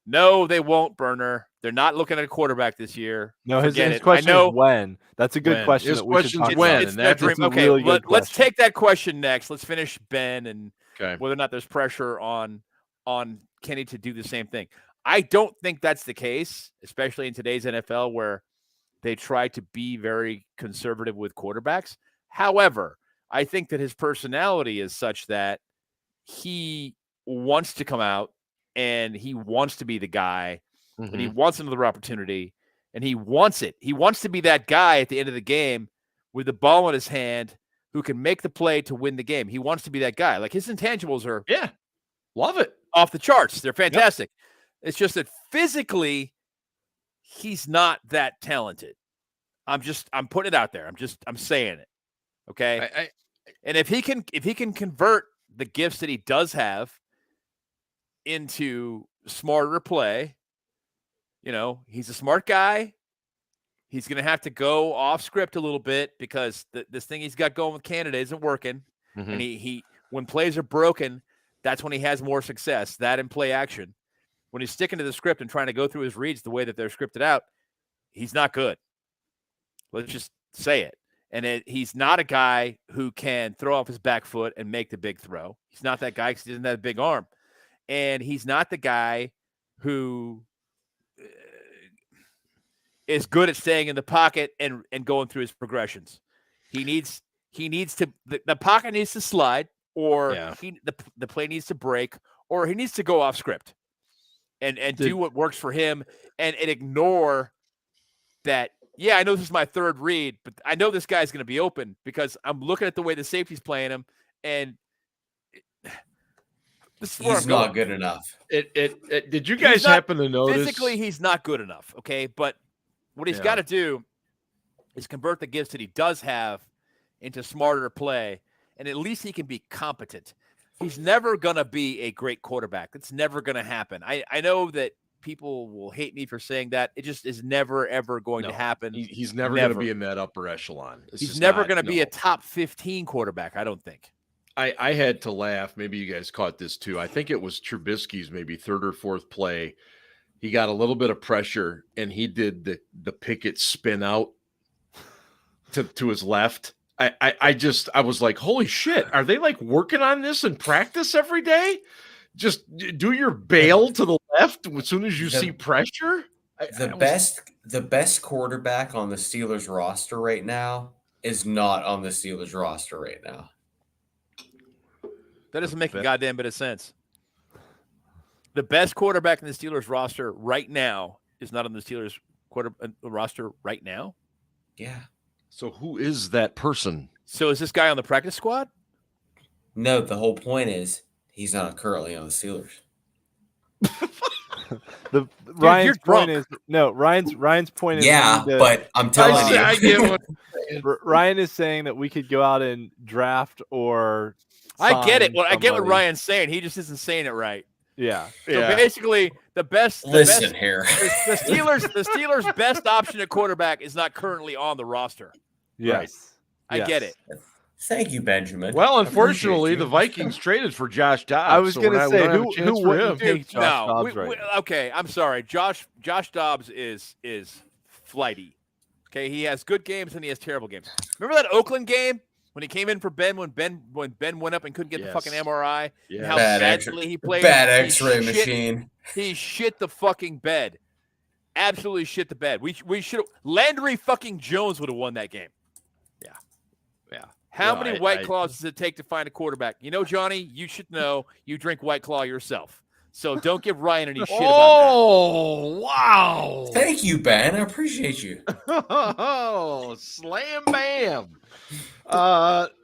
No, they won't, Burner. They're not looking at a quarterback this year. No, his Forget it. question I know, is when. That's a good When. question. His that we should question's talk when, about. It's and their that's dream. a Okay, really good let's question. take that question next. Let's finish Ben and Okay. whether or not there's pressure on Kenny to do the same thing. I don't think that's the case, especially in today's NFL where they try to be very conservative with quarterbacks. However, I think that his personality is such that he wants to come out and he wants to be the guy and he wants another opportunity and he wants it. He wants to be that guy at the end of the game with the ball in his hand who can make the play to win the game. He wants to be that guy. Like his intangibles are Love it. off the charts. They're fantastic. Yep. It's just that physically he's not that talented. I'm putting it out there. I'm saying it. Okay. And if he can convert the gifts that he does have into smarter play, you know, he's a smart guy. He's going to have to go off script a little bit because this thing he's got going with Canada isn't working. And he when plays are broken, that's when he has more success. That in play action. When he's sticking to the script and trying to go through his reads the way that they're scripted out, he's not good. Let's just say it. And he's not a guy who can throw off his back foot and make the big throw. He's not that guy because he doesn't have a big arm. And he's not the guy who is good at staying in the pocket and going through his progressions. He needs to the pocket needs to slide, or the play needs to break, or he needs to go off script and do what works for him and ignore that. Yeah, I know this is my third read, but I know this guy's going to be open because I'm looking at the way the safety's playing him, and this is he's not good enough. Did you guys happen to notice? Physically, he's not good enough, okay? But what he's got to do is convert the gifts that he does have into smarter play, and at least he can be competent. He's never going to be a great quarterback. That's never going to happen. I know that people will hate me for saying that. It just is never, ever going to happen. He's never going to be in that upper echelon. He's never going to be a top 15 quarterback, I don't think. I had to laugh. Maybe you guys caught this too. I think it was Trubisky's maybe third or fourth play. He got a little bit of pressure, and he did the Pickett spin out to his left. I was like, holy shit, are they like working on this in practice every day? Just do your bail to the left as soon as you see pressure. The best quarterback on the Steelers roster right now is not on the Steelers roster right now. That doesn't make a goddamn bit of sense. The best quarterback in the Steelers roster right now is not on the Steelers roster right now. Yeah. So who is that person? So is this guy on the practice squad? No, the whole point is he's not currently on the Steelers. Ryan's point is but I'm telling you. I get what Ryan is saying that we could go out and draft or I get it. Well, I get what somebody. Ryan's saying. He just isn't saying it right. Yeah. So basically, the Steelers' best option at quarterback is not currently on the roster. Yes. I get it. Thank you, Benjamin. Well, unfortunately, the Vikings traded for Josh Dobbs. I was going to say, who wouldn't Dude, take Josh Dobbs right now? Okay, I'm sorry. Josh Dobbs is flighty. Okay, he has good games and he has terrible games. Remember that Oakland game when he came in for Ben when Ben went up and couldn't get the fucking MRI? Yeah. And how badly he played. Bad X-ray machine. He shit the fucking bed. Absolutely shit the bed. We should have. Landry fucking Jones would have won that game. Yeah. How many White Claws does it take to find a quarterback? You know, Johnny, you should know. You drink White Claw yourself. So don't give Ryan any shit about that. Oh, wow. Thank you, Ben. I appreciate you. Oh, slam bam.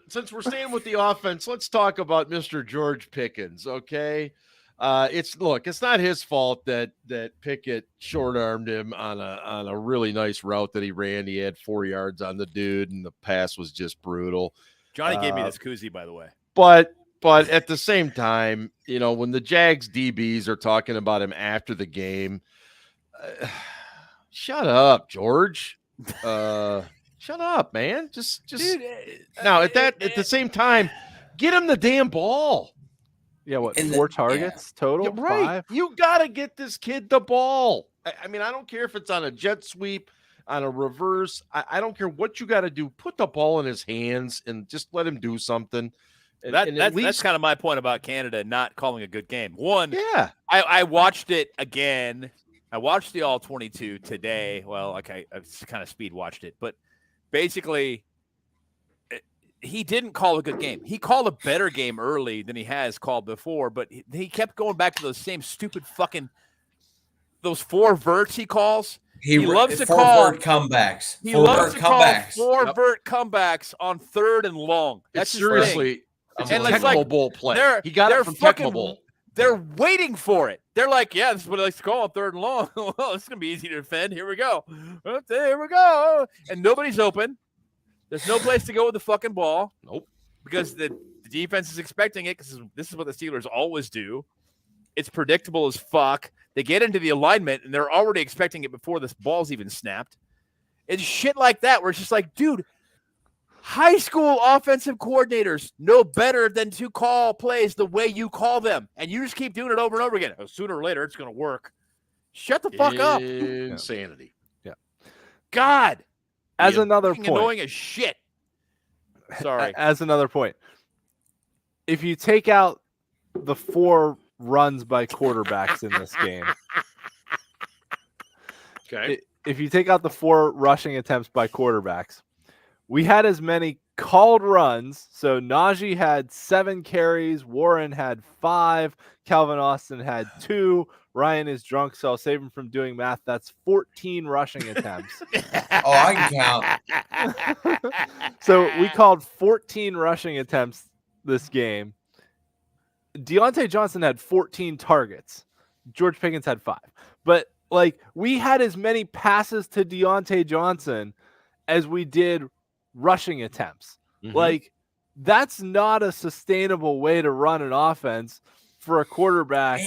Since we're staying with the offense, let's talk about Mr. George Pickens, okay? It's not his fault that Pickett short-armed him on a really nice route that he ran. He had 4 yards on the dude, and the pass was just brutal. Johnny gave me this koozie, by the way. But But at the same time, when the Jags DBs are talking about him after the game, shut up, George. Shut up, man. Just Dude, now at the same time, get him the damn ball. Yeah, what, 4 targets total? Yeah, right. 5? You got to get this kid the ball. I mean, I don't care if it's on a jet sweep, on a reverse. I don't care what you got to do. Put the ball in his hands and just let him do something. That's kind of my point about Canada not calling a good game. One, yeah, I watched it again. I watched the All-22 today. Well, okay, I kind of speed watched it, but basically, he didn't call a good game. He called a better game early than he has called before, but he kept going back to those same stupid fucking those 4 verts he calls. He loves to call vert comebacks. He loves to call 4 vert comebacks on 3rd and long. That's seriously. It's a and Tecmo Bowl play. He got it from Tecmo Bowl. They're waiting for it. They're like, yeah, this is what he likes to call on 3rd and long. Well, it's going to be easy to defend. Here we go. Here we go. And nobody's open. There's no place to go with the fucking ball. Nope. Because the defense is expecting it because this is what the Steelers always do. It's predictable as fuck. They get into the alignment, and they're already expecting it before this ball's even snapped. It's shit like that where it's just like, dude, high school offensive coordinators know better than to call plays the way you call them. And you just keep doing it over and over again. Sooner or later, it's going to work. Shut the fuck up. Insanity. Yeah. God. As another point. Annoying as shit. Sorry. As another point. If you take out the 4 runs by quarterbacks in this game. Okay. If you take out the 4 rushing attempts by quarterbacks, we had as many called runs. So Najee had 7 carries, Warren had 5, Calvin Austin had 2. Ryan is drunk, so I'll save him from doing math. That's 14 rushing attempts. Oh, I can count. So we called 14 rushing attempts this game. Deontay Johnson had 14 targets. George Pickens had 5. But, we had as many passes to Deontay Johnson as we did rushing attempts. Mm-hmm. That's not a sustainable way to run an offense for a quarterback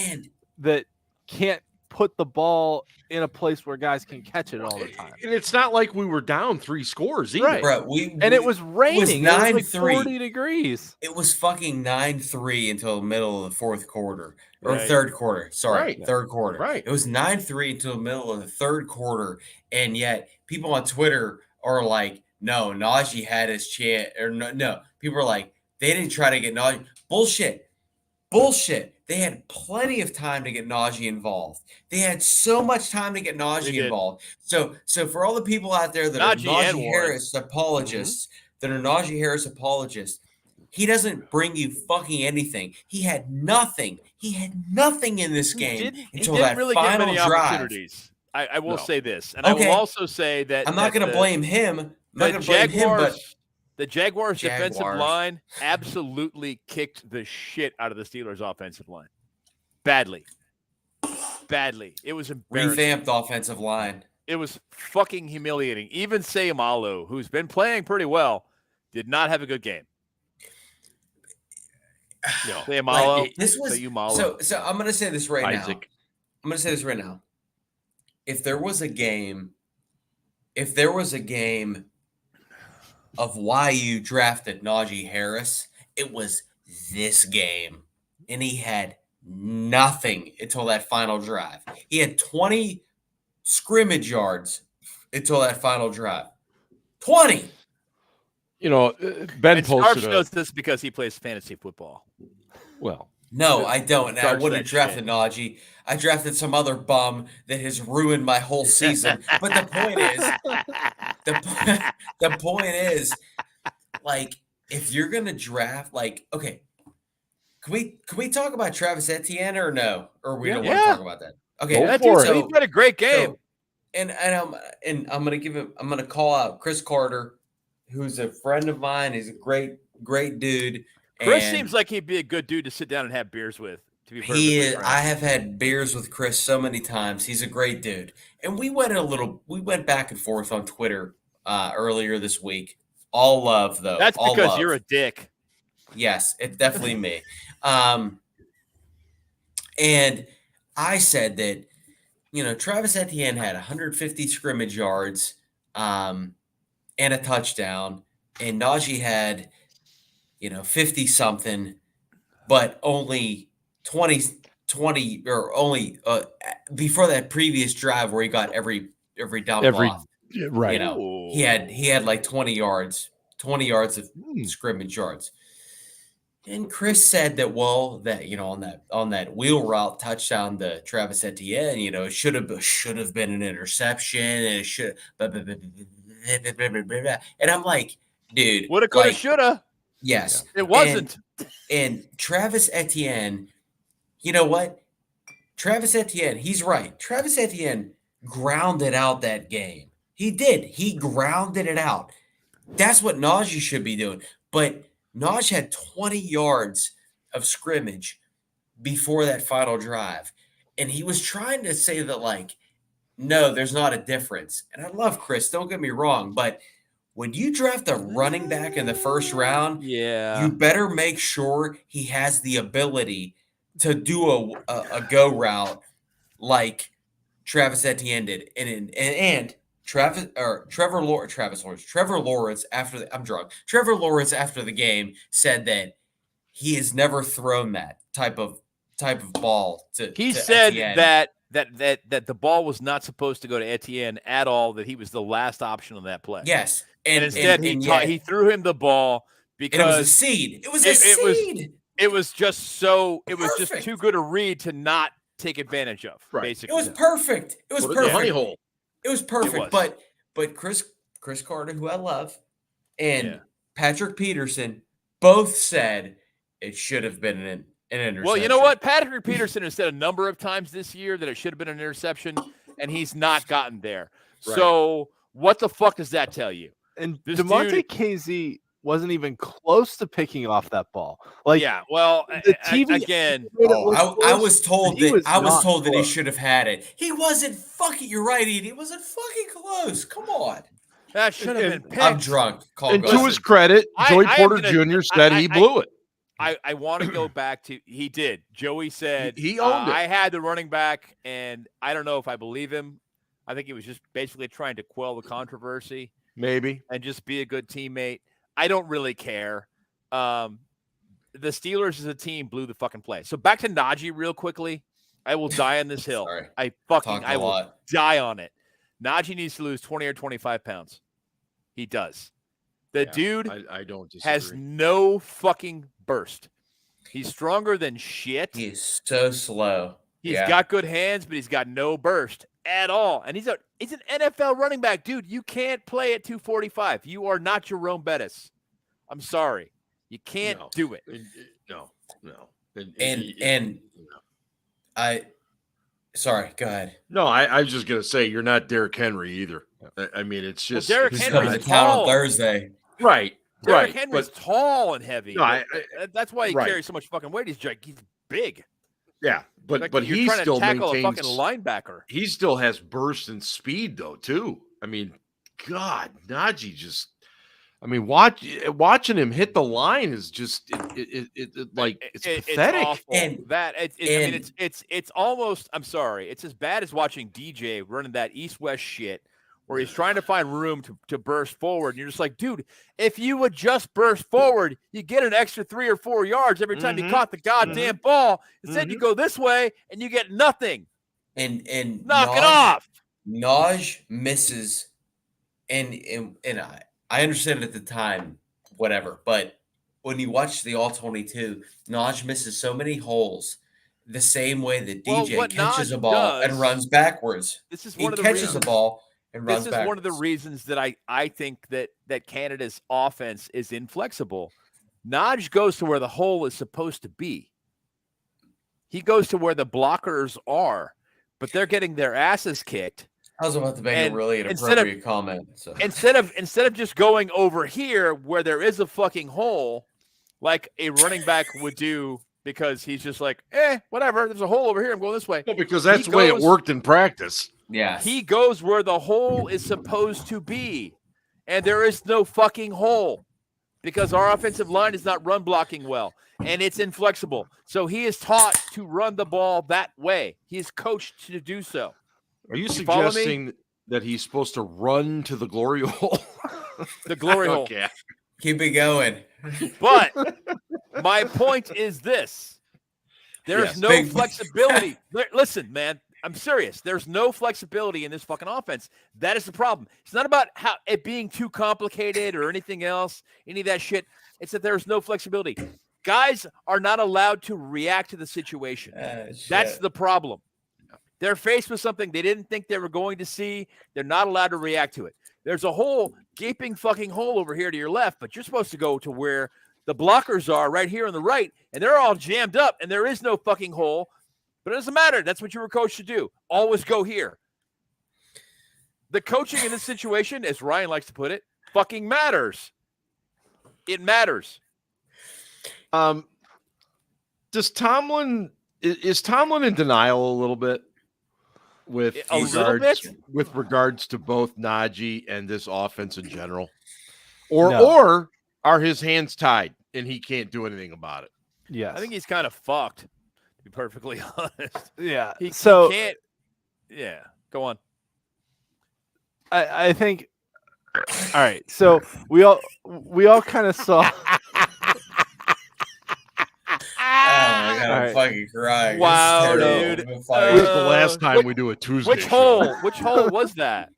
that can't put the ball in a place where guys can catch it all the time. And it's not like we were down 3 scores either. Right. Bro, it was raining. It was 40 degrees. It was fucking 9-3 until the middle of the 4th quarter. Or Right. 3rd quarter. Sorry, Right. 3rd quarter. Right. It was 9-3 until the middle of the 3rd quarter. And yet people on Twitter are like, no, Najee had his chance. Or no. People are like, they didn't try to get Najee. Bullshit. They had plenty of time to get Najee involved. They had so much time to get Najee involved. So for all the people out there that are Najee Harris apologists, he doesn't bring you fucking anything. He had nothing. In this game until that really final get many drive. Opportunities. I will say this, and Okay. I will also say that I'm not going to blame him. I'm not going to blame him, but the Jaguars defensive line absolutely kicked the shit out of the Steelers offensive line. Badly. It was embarrassing. revamped offensive line. It was fucking humiliating. Even Sayamalo, who's been playing pretty well, did not have a good game. No. Sayamalo. So I'm going to say this right now. Isaac. I'm going to say this right now. If there was a game of why you drafted Najee Harris, it was this game. And he had nothing until that final drive. He had 20 scrimmage yards until that final drive. 20. Ben and posted Starch knows this because he plays fantasy football. Well, No, I don't. And I Starch wouldn't have that drafted shit. Najee. I drafted some other bum that has ruined my whole season. But the point is, if you're gonna draft, okay, can we talk about Travis Etienne or no? Or we don't want to talk about that? Okay, Go for it. He played a great game. I'm gonna call out Chris Carter, who's a friend of mine. He's a great dude. Chris and seems like he'd be a good dude to sit down and have beers with. To be he is. frank. I have had beers with Chris so many times. He's a great dude, and we went back and forth on Twitter earlier this week. All love though. That's All because love. you're a dick. Yes, it's definitely me. And I said that, Travis Etienne had 150 scrimmage yards and a touchdown, and Najee had, 50 something, but only 20 or only before that previous drive where he got every dump off. Right. He had like 20 yards of scrimmage yards. And Chris said that, on that wheel route touchdown to Travis Etienne, it should have been an interception, and it should. And I'm like, dude, woulda, coulda, shoulda. Yes, it wasn't. And Travis Etienne, you know what? Travis Etienne, he's right. Travis Etienne grounded out that game. He did. He grounded it out. That's what Najee should be doing. But Najee had 20 yards of scrimmage before that final drive. And he was trying to say that, no, there's not a difference. And I love Chris, don't get me wrong. But when you draft a running back in the first round, you better make sure he has the ability to do a go route like Travis Etienne did. And Trevor Lawrence after the game said that he has never thrown that type of ball to. He to said Etienne. that the ball was not supposed to go to Etienne at all. That he was the last option on that play. Yes, and instead he threw him the ball because it was a seed. It was a seed. It was just too good a read to not take advantage of. Right. Basically, it was perfect. It was perfect. Honey hole. It was perfect. But Chris Carter, who I love, and Patrick Peterson both said it should have been an interception. Well, you know what? Patrick Peterson has said a number of times this year that it should have been an interception, and he's not gotten there. Right. So what the fuck does that tell you? And DeMonte Casey wasn't even close to picking off that ball. The TV again. I was told that he should have had it. He wasn't fucking. You're right, Edie. It wasn't fucking close. Come on. That should have been picked. I'm drunk. And to his credit, Joey Porter Jr. said he blew it. I want to go back to he did. Joey said he owned it. I had the running back, and I don't know if I believe him. I think he was just basically trying to quell the controversy, maybe, and just be a good teammate. I don't really care. The Steelers as a team blew the fucking play. So back to Najee real quickly. I will die on this hill. Sorry. I will die on it. Najee needs to lose 20 or 25 pounds. He does. The dude I don't disagree. has no fucking burst. He's stronger than shit. He's so slow. He's got good hands, but he's got no burst at all. And he's an NFL running back. Dude, you can't play at 245. You are not Jerome Bettis. I'm sorry. You can't do it. No. Sorry, go ahead. No, I was just going to say, you're not Derrick Henry either. I mean, it's just. Derrick Henry's tall on Thursday. Right. Derrick Henry's tall and heavy. No, that's why he carries so much fucking weight. He's big. Yeah, but he still tackle maintains a fucking linebacker. He still has burst and speed though too. I mean, God, Najee just. I mean, watching him hit the line is just it's pathetic. It's awful. It's almost. I'm sorry. It's as bad as watching DJ running that east-west shit, where he's trying to find room to burst forward, and you're just like, dude, if you would just burst forward, you get an extra 3 or 4 yards every time you caught the goddamn ball. Instead, you go this way and you get nothing. And knock it off. Najee misses, and I understand at the time, whatever, but when you watch the All-22, Najee misses so many holes the same way that DJ catches a ball and runs backwards. This is one of the catches the ball and runs backwards. This is one of the reasons that I think that Canada's offense is inflexible. Najee goes to where the hole is supposed to be. He goes to where the blockers are, but they're getting their asses kicked. I was about to make a really inappropriate comment. So. Instead of just going over here where there is a fucking hole, like a running back would do, because he's just like, whatever. There's a hole over here. I'm going this way. Well, because that's the way it worked in practice. Yeah. He goes where the hole is supposed to be, and there is no fucking hole. because our offensive line is not run blocking well, and it's inflexible. So he is taught to run the ball that way. He is coached to do so. Are you follow me? suggesting that he's supposed to run to the glory hole? The glory hole. Okay. Keep it going. But my point is this. There's no flexibility. Listen, man, I'm serious. There's no flexibility in this fucking offense. That is the problem. It's not about it being too complicated or anything else, any of that shit. It's that there's no flexibility. Guys are not allowed to react to the situation. That's the problem. They're faced with something they didn't think they were going to see. They're not allowed to react to it. There's a whole gaping fucking hole over here to your left, but you're supposed to go to where the blockers are right here on the right, and they're all jammed up, and there is no fucking hole. But it doesn't matter. That's what you were coached to do. Always go here. The coaching in this situation, as Ryan likes to put it, fucking matters. It matters. Is Tomlin in denial a little bit with regards to both Najee and this offense in general? Or are his hands tied and he can't do anything about it? Yes. I think he's kind of fucked, to be perfectly honest. Yeah. He can't. Yeah. Go on. I think. All right. So we all kind of saw. Oh my God, I'm fucking crying. Wow, dude. When's the last time we do a Tuesday Which show? hole? Which hole was that?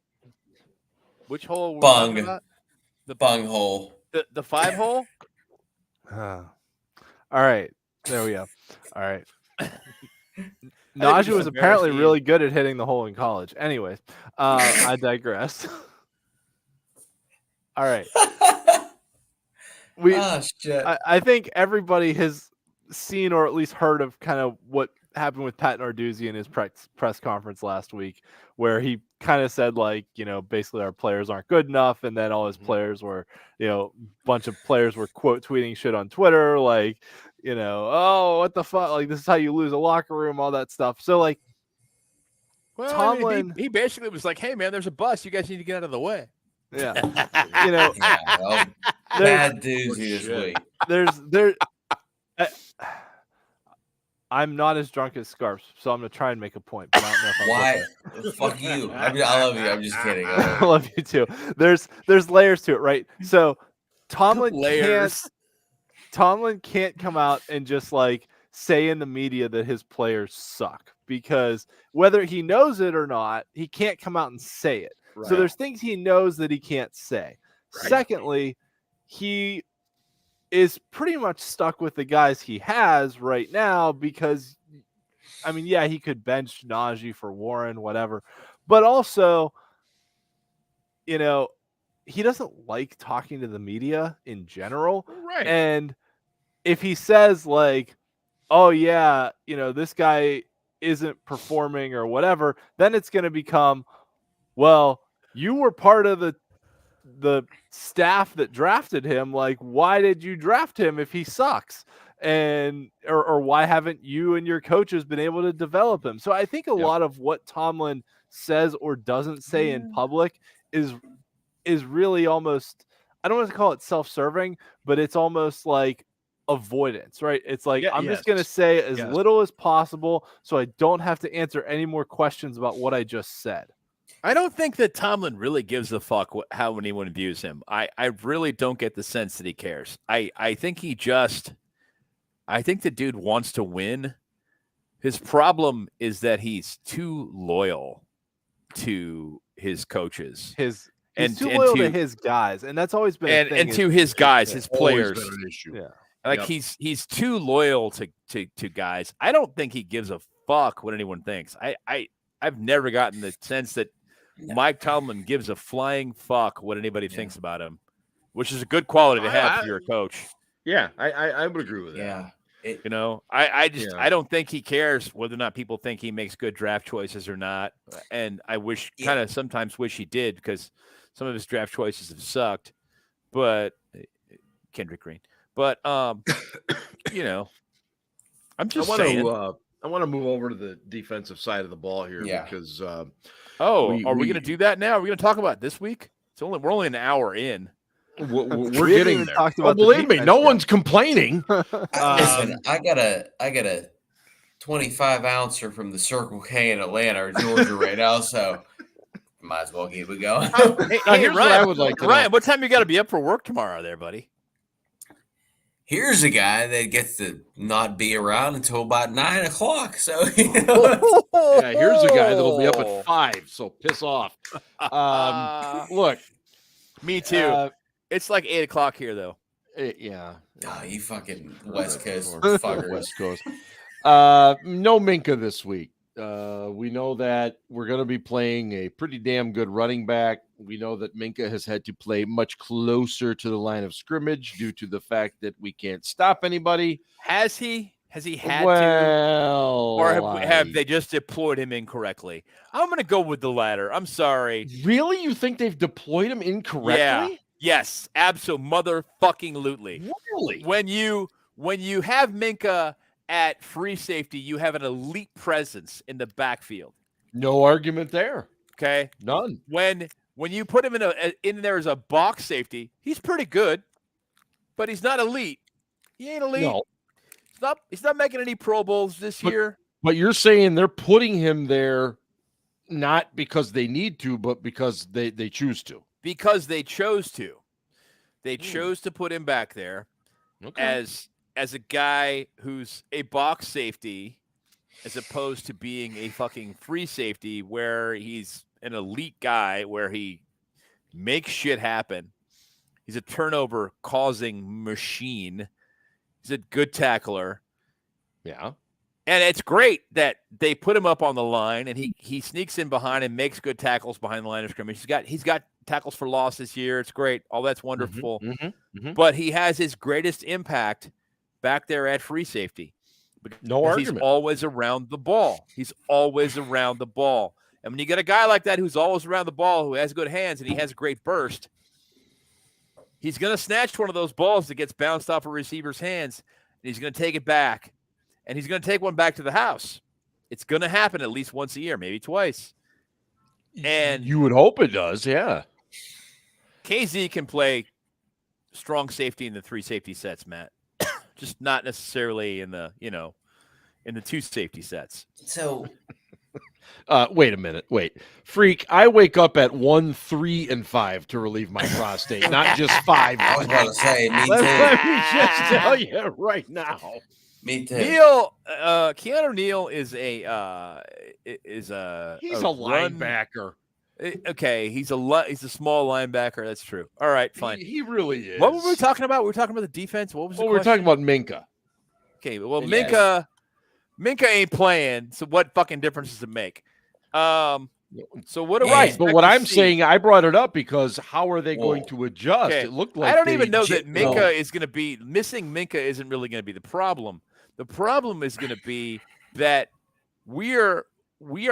Which hole? Were we Bung. talking about? The bung hole. The 5 hole? All right. There we go. All right. Najee was apparently really good at hitting the hole in college. Anyways, I digress. All right. Shit. I think everybody has seen or at least heard of kind of what happened with Pat Narduzzi in his press conference last week, where he kind of said, like, basically our players aren't good enough. And then all his players were, a bunch of players were quote tweeting shit on Twitter, like, oh, what the fuck? Like, this is how you lose a locker room, all that stuff. So, like, well, Tomlin, he basically was like, hey, man, there's a bus. You guys need to get out of the way. Yeah. Bad doozy this week. I'm not as drunk as Scarps, so I'm gonna try and make a point. But I don't know if I'm Fuck you. I love you. I'm just kidding. I love you too. There's layers to it, right? So Tomlin can't come out and just like say in the media that his players suck, because whether he knows it or not, he can't come out and say it. Right. So there's things he knows that he can't say. Right. Secondly, he is pretty much stuck with the guys he has right now because, he could bench Najee for Warren, whatever. But also, he doesn't like talking to the media in general. Right. And if he says, like, oh, yeah, this guy isn't performing or whatever, then it's going to become, well, you were part of the staff that drafted him. Like, why did you draft him if he sucks? And or why haven't you and your coaches been able to develop him? So I think a lot of what Tomlin says or doesn't say in public is really almost, I don't want to call it self-serving, but it's almost like avoidance, right? It's like, I'm just going to say as little as possible so I don't have to answer any more questions about what I just said. I don't think that Tomlin really gives a fuck how anyone views him. I really don't get the sense that he cares. I think the dude wants to win. His problem is that he's too loyal to his coaches. He's too loyal to his guys, and that's always been a thing. And to his guys, his players. An issue. Yeah. Like he's too loyal to guys. I don't think he gives a fuck what anyone thinks. I've never gotten the sense that Mike Tomlin gives a flying fuck what anybody thinks about him, which is a good quality to have if you're a coach. Yeah, I would agree with that. Yeah. I don't think he cares whether or not people think he makes good draft choices or not. And I sometimes wish he did, because some of his draft choices have sucked. But Kendrick Green. But I'm just saying. I want to move over to the defensive side of the ball here because. Are we going to do that now? Are we going to talk about this week? We're only an hour in. We're getting there. Oh, believe me, no one's complaining. Listen, I got a 25 ouncer from the Circle K in Atlanta or Georgia right now, so might as well keep it going. Hey, Ryan, what I would like to know. What time you got to be up for work tomorrow there, buddy? Here's a guy that gets to not be around until about 9 o'clock. So, yeah, here's a guy that'll be up at 5. So piss off. Look, me too. It's like 8 o'clock here, though. Yeah. Oh, you fucking West Coast fuckers. West Coast. No Minkah this week. We know that we're going to be playing a pretty damn good running back. We know that Minkah has had to play much closer to the line of scrimmage due to the fact that we can't stop anybody. Has he? Has he had to? Or have they just deployed him incorrectly? I'm going to go with the latter. I'm sorry. Really? You think they've deployed him incorrectly? Yeah. Yes. Absolutely. Really? When you have Minkah at free safety, you have an elite presence in the backfield. No argument there. Okay? None. When you put him in there as a box safety, he's pretty good, but he's not elite. He ain't elite. No. He's not making any Pro Bowls this year. But you're saying they're putting him there not because they need to, but because they choose to. Because they chose to. They chose to put him back there as a guy who's a box safety as opposed to being a fucking free safety where he's an elite guy where he makes shit happen. He's a turnover causing machine. He's a good tackler. Yeah. And it's great that they put him up on the line and he sneaks in behind and makes good tackles behind the line of scrimmage. He's got tackles for loss this year. It's great. All that's wonderful. But he has his greatest impact back there at free safety. No argument. He's always around the ball. And when you get a guy like that who's always around the ball, who has good hands and he has a great burst, he's going to snatch one of those balls that gets bounced off a receiver's hands, and he's going to take it back. And he's going to take one back to the house. It's going to happen at least once a year, maybe twice. And you would hope it does, yeah. KZ can play strong safety in the 3 safety sets, Matt. Just not necessarily in the 2 safety sets. So wait a minute. Freak, I wake up at 1, 3, and 5 to relieve my prostate, not just 5. I was going to say, me too. Let me just tell you right now. Me too. Keanu Neal is a linebacker. Okay, he's a small linebacker. That's true. All right, fine. He really is. What were we talking about? We were talking about the defense. What was the question? We were talking about Minkah. Okay, well, Minkah ain't playing, so what fucking difference does it make? So what do I? But what I'm saying, I brought it up because how are they going to adjust? Okay. It looked like I don't even know that Minkah is going to be missing. Minkah isn't really going to be the problem. The problem is going to be that we are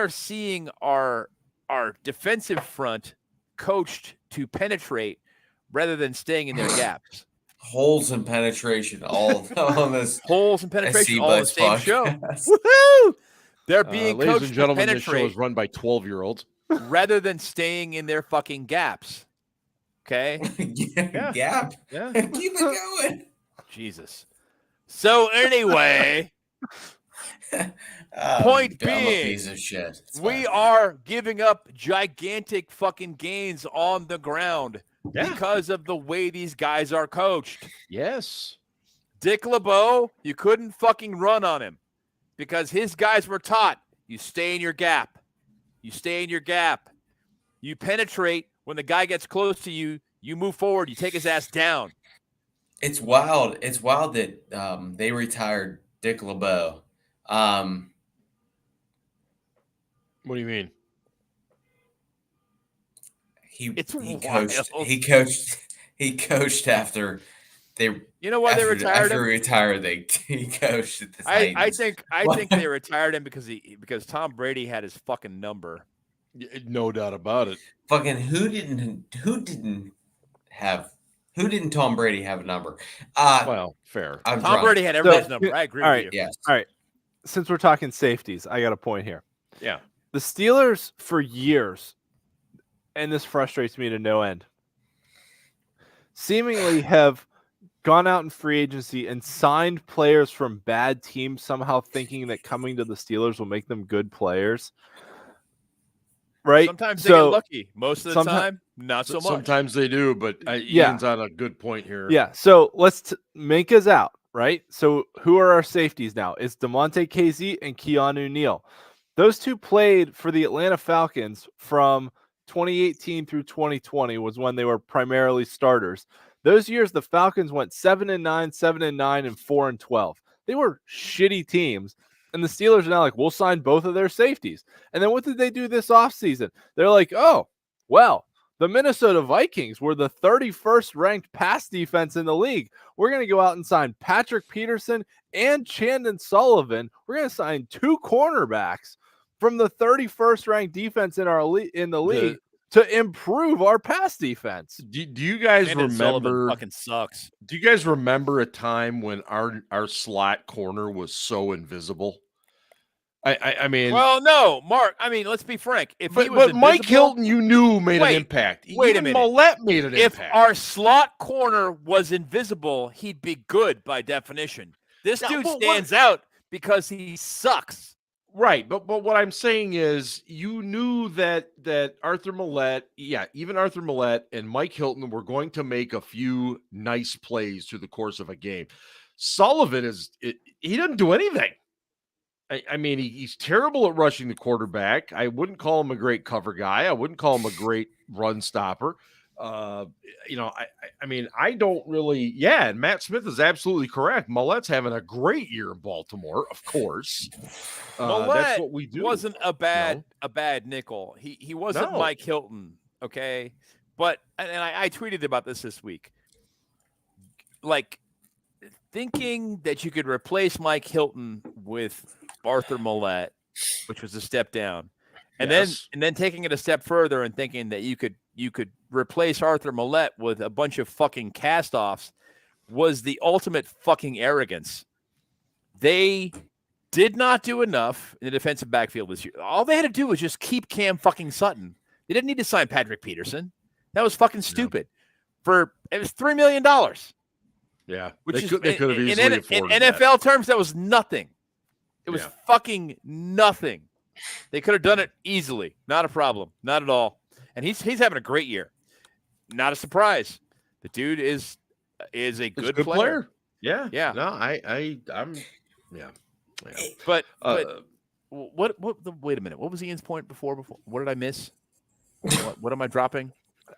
seeing our defensive front coached to penetrate rather than staying in their gaps. Holes and penetration all on this. Holes and penetration all on the same show. Woohoo! They're being coached ladies and gentlemen, to this show penetrate is run by 12-year-olds. rather than staying in their fucking gaps. Okay? Gap. Yeah. Keep it going. Jesus. So anyway, point being, piece of shit. we are giving up gigantic fucking gains on the ground because of the way these guys are coached. Yes. Dick LeBeau, you couldn't fucking run on him because his guys were taught, you stay in your gap. You stay in your gap. You penetrate. When the guy gets close to you, you move forward. You take his ass down. It's wild. It's wild that they retired Dick LeBeau. What do you mean? He coached after they. You know why they retired him? After he retired, he coached at the Titans. I think they retired him because Tom Brady had his fucking number. No doubt about it. Fucking who didn't Tom Brady have a number? Well, fair. Tom Brady had everybody's number. I agree with you. Yes. All right. Since we're talking safeties, I got a point here. Yeah. The Steelers for years, and this frustrates me to no end, seemingly have gone out in free agency and signed players from bad teams, somehow thinking that coming to the Steelers will make them good players. Right? Sometimes they get lucky. Most of the time, not so much. Sometimes they do, but Ian's on a good point here. Yeah. So Minkah's out, right? So who are our safeties now? It's DeMonte Casey and Keanu Neal. Those two played for the Atlanta Falcons from 2018 through 2020 was when they were primarily starters. Those years, the Falcons went 7-9, 7-9, and 4-12. They were shitty teams. And the Steelers are now like, we'll sign both of their safeties. And then what did they do this offseason? They're like, oh, well, the Minnesota Vikings were the 31st ranked pass defense in the league. We're going to go out and sign Patrick Peterson and Chandon Sullivan. We're going to sign 2 cornerbacks from the 31st ranked defense in the league to improve our pass defense. Do you guys remember? Fucking sucks. Do you guys remember a time when our slot corner was so invisible? I mean, well, no, Mark. I mean, let's be frank. But Mike Hilton, you knew made an impact. Wait a minute. Millette made an impact. If our slot corner was invisible, he'd be good by definition. This dude stands out because he sucks. Right, but what I'm saying is, you knew that Arthur Millette, even Arthur Millette and Mike Hilton were going to make a few nice plays through the course of a game. Sullivan he doesn't do anything. I mean, he's terrible at rushing the quarterback. I wouldn't call him a great cover guy. I wouldn't call him a great run stopper. I mean, I don't really. Yeah, and Matt Smith is absolutely correct. Millette's having a great year in Baltimore, of course. That's what we do. Wasn't a bad nickel. He wasn't Mike Hilton, okay? But I tweeted about this week. Like, thinking that you could replace Mike Hilton with Arthur Millette, which was a step down, and then taking it a step further and thinking that you could replace Arthur Millette with a bunch of fucking cast-offs was the ultimate fucking arrogance. They did not do enough in the defensive backfield this year. All they had to do was just keep Cam fucking Sutton. They didn't need to sign Patrick Peterson. That was fucking stupid. It was $3 million. Yeah, which they could have easily afforded in NFL terms, that was nothing. It was fucking nothing. They could have done it easily. Not a problem. Not at all. And he's having a great year. Not a surprise. The dude is a good player. Yeah. Yeah. No, I'm yeah. But what wait a minute. What was Ian's point before? What did I miss? What am I dropping?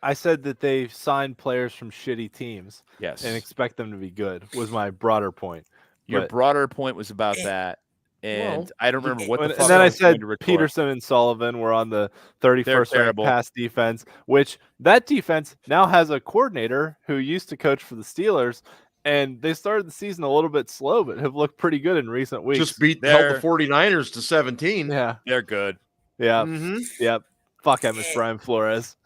I said that they signed players from shitty teams. Yes. And expect them to be good was my broader point. Your broader point was about that. And I don't remember what the fuck. And then I said Peterson and Sullivan were on the 31st ranked pass defense, which that defense now has a coordinator who used to coach for the Steelers, and they started the season a little bit slow, but have looked pretty good in recent weeks. Just held the 49ers to 17. Yeah. They're good. Yeah. Mm-hmm. Yep. Fuck, I miss Brian Flores.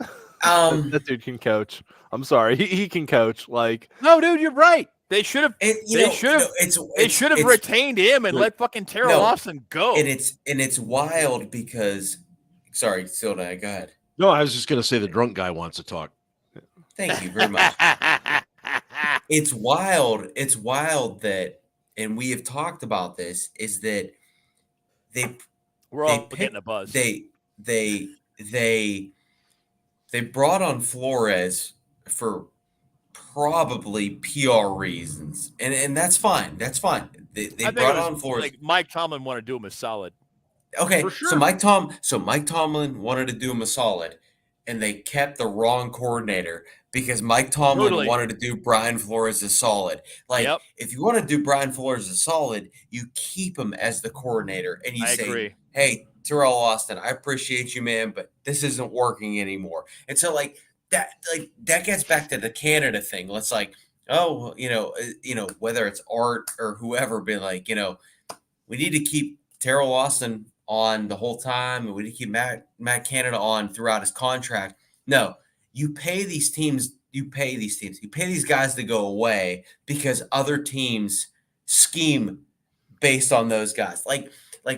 That dude can coach. I'm sorry. He can coach. No, dude, you're right. They should have. They should have retained him and let fucking Teryl Austin go. And it's wild because. Sorry, Silda, go ahead. No, I was just gonna say the drunk guy wants to talk. Thank you very much. It's wild. It's wild that, and we have talked about this, is that we're all getting a buzz. They brought on Flores for probably PR reasons, and that's fine. That's fine. They brought on Flores. Like Mike Tomlin wanted to do him a solid. Okay, sure. So Mike Tomlin wanted to do him a solid, and they kept the wrong coordinator because Mike Tomlin wanted to do Brian Flores a solid. If you want to do Brian Flores a solid, you keep him as the coordinator, and you say, "Hey, Teryl Austin, I appreciate you, man, but this isn't working anymore." And so that gets back to the Canada thing. Let's whether it's Art or whoever, be like, we need to keep Teryl Austin on the whole time, and we need to keep Matt Canada on throughout his contract. No, you pay these teams. You pay these guys to go away because other teams scheme based on those guys. Like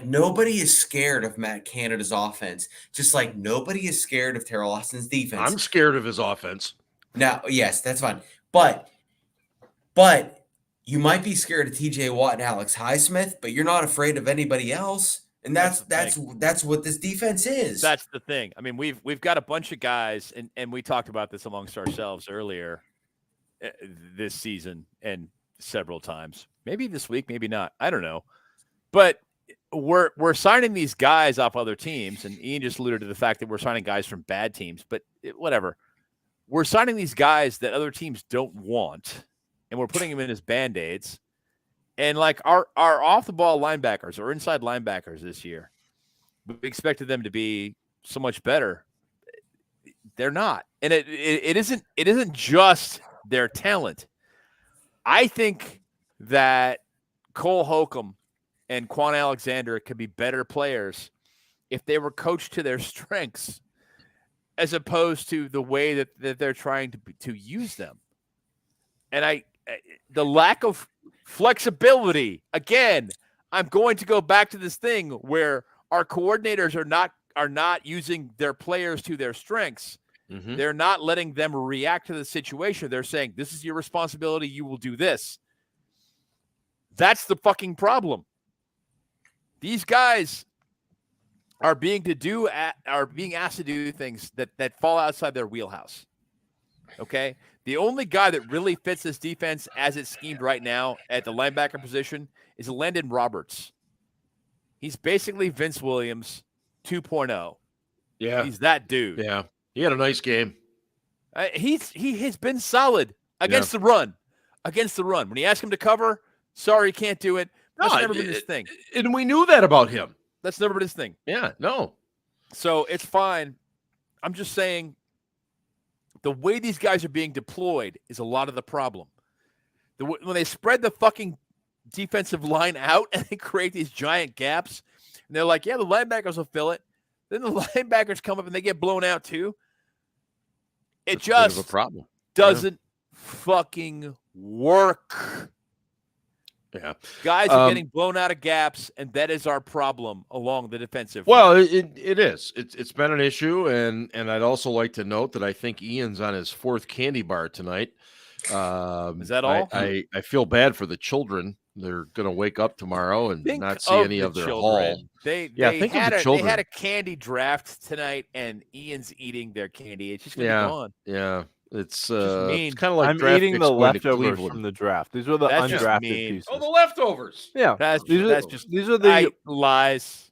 nobody is scared of Matt Canada's offense, just like nobody is scared of Teryl Austin's defense. I'm scared of his offense. Now, yes, that's fine. But you might be scared of TJ Watt and Alex Highsmith, but you're not afraid of anybody else. And that's what this defense is. That's the thing. I mean, we've got a bunch of guys, and we talked about this amongst ourselves earlier this season and several times. Maybe this week, maybe not. I don't know. But we're signing these guys off other teams, and Ian just alluded to the fact that we're signing guys from bad teams, but whatever. We're signing these guys that other teams don't want, and we're putting them in as Band-Aids. And like our off-the-ball linebackers or inside linebackers this year, we expected them to be so much better. They're not. And it isn't just their talent. I think that Cole Holcomb and Quan Alexander could be better players if they were coached to their strengths, as opposed to the way that they're trying to use them. And the lack of flexibility, again, I'm going to go back to this thing where our coordinators are not using their players to their strengths. Mm-hmm. They're not letting them react to the situation. They're saying, this is your responsibility. You will do this. That's the fucking problem. These guys are being asked to do things that fall outside their wheelhouse. Okay? The only guy that really fits this defense as it's schemed right now at the linebacker position is Landon Roberts. He's basically Vince Williams 2.0. Yeah. He's that dude. Yeah. He had a nice game. He has been solid against the run. Against the run. When you ask him to cover, sorry, can't do it. That's never been his thing. And we knew that about him. That's never been his thing. Yeah, no. So it's fine. I'm just saying the way these guys are being deployed is a lot of the problem. When they spread the fucking defensive line out and they create these giant gaps, and they're like, yeah, the linebackers will fill it. Then the linebackers come up and they get blown out too. It That's a bit of just a problem. doesn't fucking work. Yeah. Guys are getting blown out of gaps, and that is our problem along the defensive. Well, it is. It's been an issue, and I'd also like to note that I think Ian's on his fourth candy bar tonight. Is that all? I feel bad for the children. They're going to wake up tomorrow and not see any of their haul. They think of the children. They had a candy draft tonight, and Ian's eating their candy. It's just going to be gone. Yeah. It's mean. kind of like I'm eating the leftovers from the draft. These are the undrafted pieces. Oh, the leftovers. Yeah, these are the lies.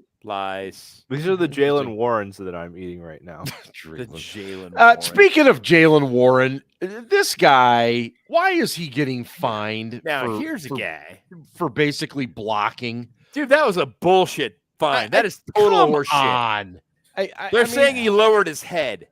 These are the Jalen Warrens that I'm eating right now. The Jalen Warren. Speaking of Jalen Warren, this guy, why is he getting fined? Now here's a guy for basically blocking. Dude, that was a bullshit fine. That is total horseshit. They're saying he lowered his head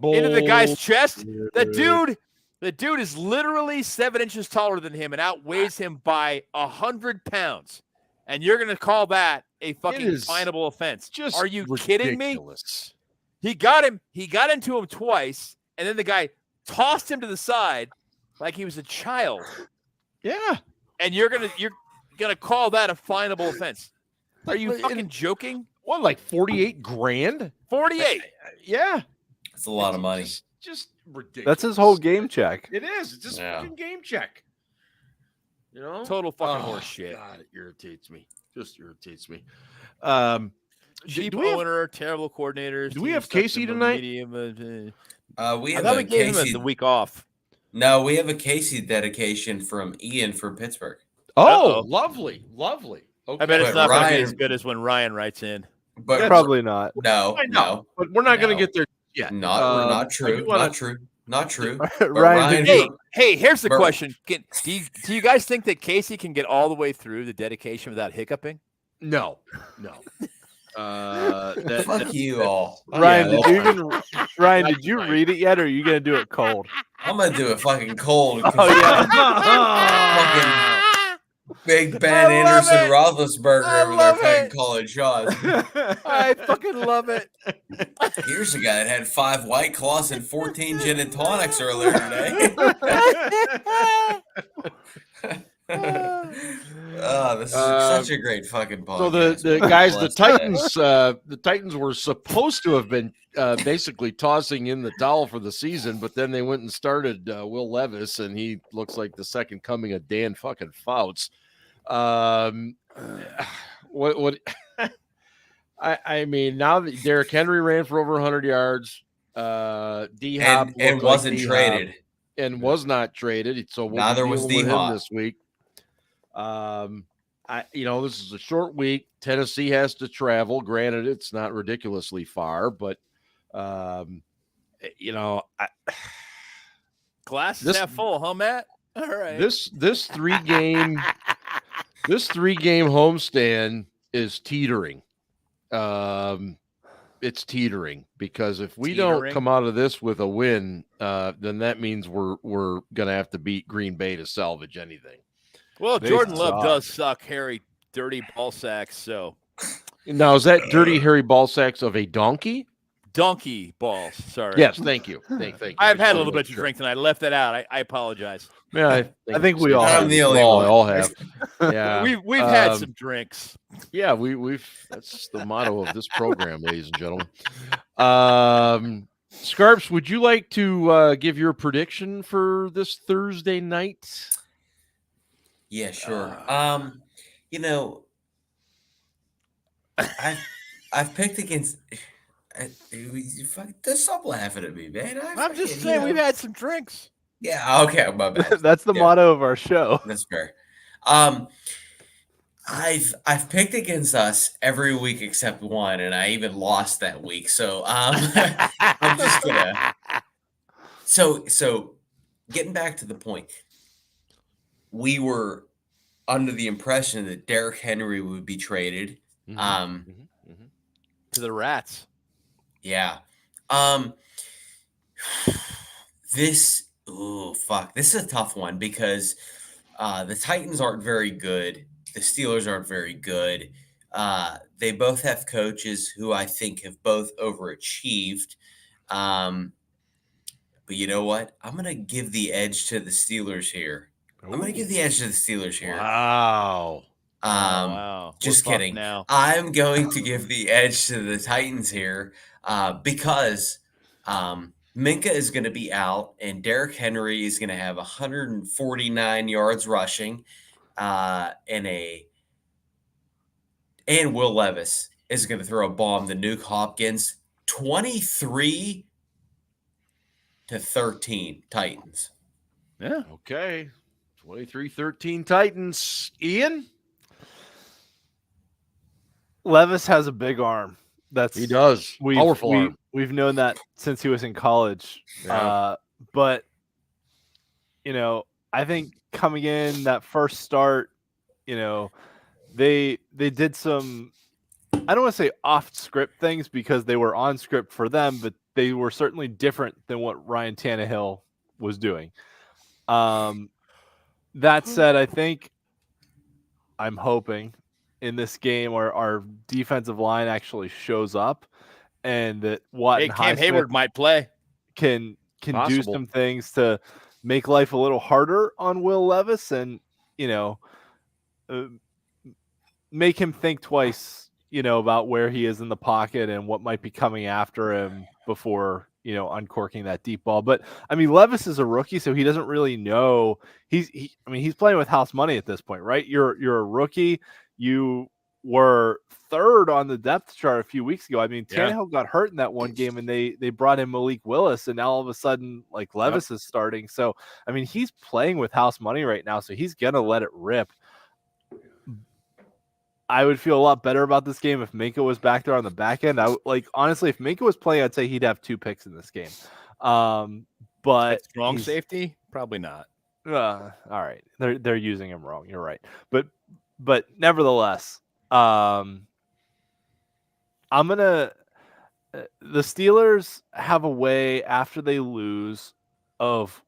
into the guy's chest. The dude is literally 7 inches taller than him and outweighs him by 100 pounds. And you're going to call that a fucking finable offense? Are you kidding me? He got into him twice, and then the guy tossed him to the side like he was a child. Yeah. And you're gonna call that a finable offense? Are you fucking joking? What, like 48 grand? 48. Yeah. That's a lot of money. Just ridiculous. That's his whole game check. It is. It's just fucking game check. You know? Total fucking horse shit. God, it irritates me. Just irritates me. Cheap owner, terrible coordinators. Do we have Casey tonight? We I have thought we gave him the week off. No, we have a Casey dedication from Ian for Pittsburgh. Oh, lovely. Okay. I bet it's not going to be as good as when Ryan writes in. But probably not. No. But we're not going to get there yet. Not true. Not true. Ryan, hey, here's the question. Do you guys think that Casey can get all the way through the dedication without hiccuping? No. Fuck you all. Ryan, did you read it yet, or are you going to do it cold? I'm going to do it fucking cold. Oh, yeah. Fucking Big Ben Anderson Roethlisberger over there playing college shots. I fucking love it. Here's a guy that had 5 White Claws and 14 gin and tonics earlier today. Oh, this is such a great fucking podcast. So the guys, the Titans were supposed to have been basically tossing in the towel for the season, but then they went and started Will Levis, and he looks like the second coming of Dan fucking Fouts. What? I mean, now that Derrick Henry ran for over 100 yards, D-Hop and wasn't D-Hop traded, and was not traded. So neither was D-Hop this week. This is a short week. Tennessee has to travel. Granted, it's not ridiculously far, but glass is half full, huh, Matt? All right. This 3-game homestand is teetering. It's teetering because if we don't come out of this with a win, then that means we're gonna have to beat Green Bay to salvage anything. Well, Jordan Love does suck hairy, dirty ball sacks. So now is that dirty hairy ball sacks of a donkey? Donkey balls. Sorry. Yes, thank you. Thank you. I've had a little bit of drink tonight. I left that out. I apologize. Yeah, I think we all have. I'm the only one. All have. Yeah, we've had some drinks. Yeah, we've. That's the motto of this program, ladies and gentlemen. Scarps, would you like to give your prediction for this Thursday night? Yeah, sure. I've picked against. Stop laughing at me, man. I'm just saying we've had some drinks. Yeah, okay, my bad. That's the motto of our show. That's fair. I've picked against us every week except one, and I even lost that week. So I'm just gonna. So getting back to the point, we were under the impression that Derrick Henry would be traded. To the Rats. Yeah. This is a tough one because the Titans aren't very good. The Steelers aren't very good. They both have coaches who I think have both overachieved. But you know what? I'm going to give the edge to the Steelers here. Wow. Wow. Just kidding. Now. I'm going to give the edge to the Titans here because Minkah is going to be out and Derrick Henry is going to have 149 yards rushing and Will Levis is going to throw a bomb to Nuke Hopkins. 23-13 Titans. Yeah. Okay. 23-13 Titans. Ian? Levis has a big arm. He does. Powerful arm. We've known that since he was in college. Yeah. But I think coming in that first start, they did some, I don't want to say off script things because they were on script for them, but they were certainly different than what Ryan Tannehill was doing. That said, I'm hoping in this game where our defensive line actually shows up and that Cam Hayward might play. Can do some things to make life a little harder on Will Levis and, make him think twice, about where he is in the pocket and what might be coming after him before, uncorking that deep ball. But I mean, Levis is a rookie, so he doesn't really know. He's playing with house money at this point, right? You're a rookie. You were third on the depth chart a few weeks ago. I mean, Tannehill got hurt in that one game, and they brought in Malik Willis, and now all of a sudden, like Levis is starting. So, I mean, he's playing with house money right now, so he's gonna let it rip. I would feel a lot better about this game if Minkah was back there on the back end. Honestly, if Minkah was playing, I'd say he'd have 2 picks in this game. But strong safety, probably not. All right, they're using him wrong. You're right, but nevertheless, I'm gonna. The Steelers have a way after they lose of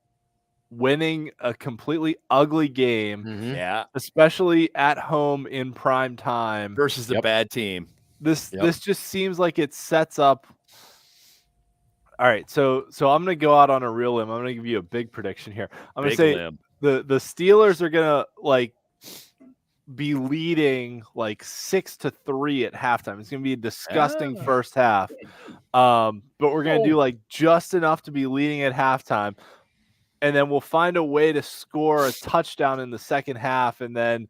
winning a completely ugly game, especially at home in prime time versus a bad team. This just seems like it sets up. All right, so I'm gonna go out on a real limb. I'm gonna give you a big prediction here. I'm gonna say The Steelers are gonna be leading 6-3 at halftime. It's gonna be a disgusting first half. But we're gonna do just enough to be leading at halftime, and then we'll find a way to score a touchdown in the second half, and then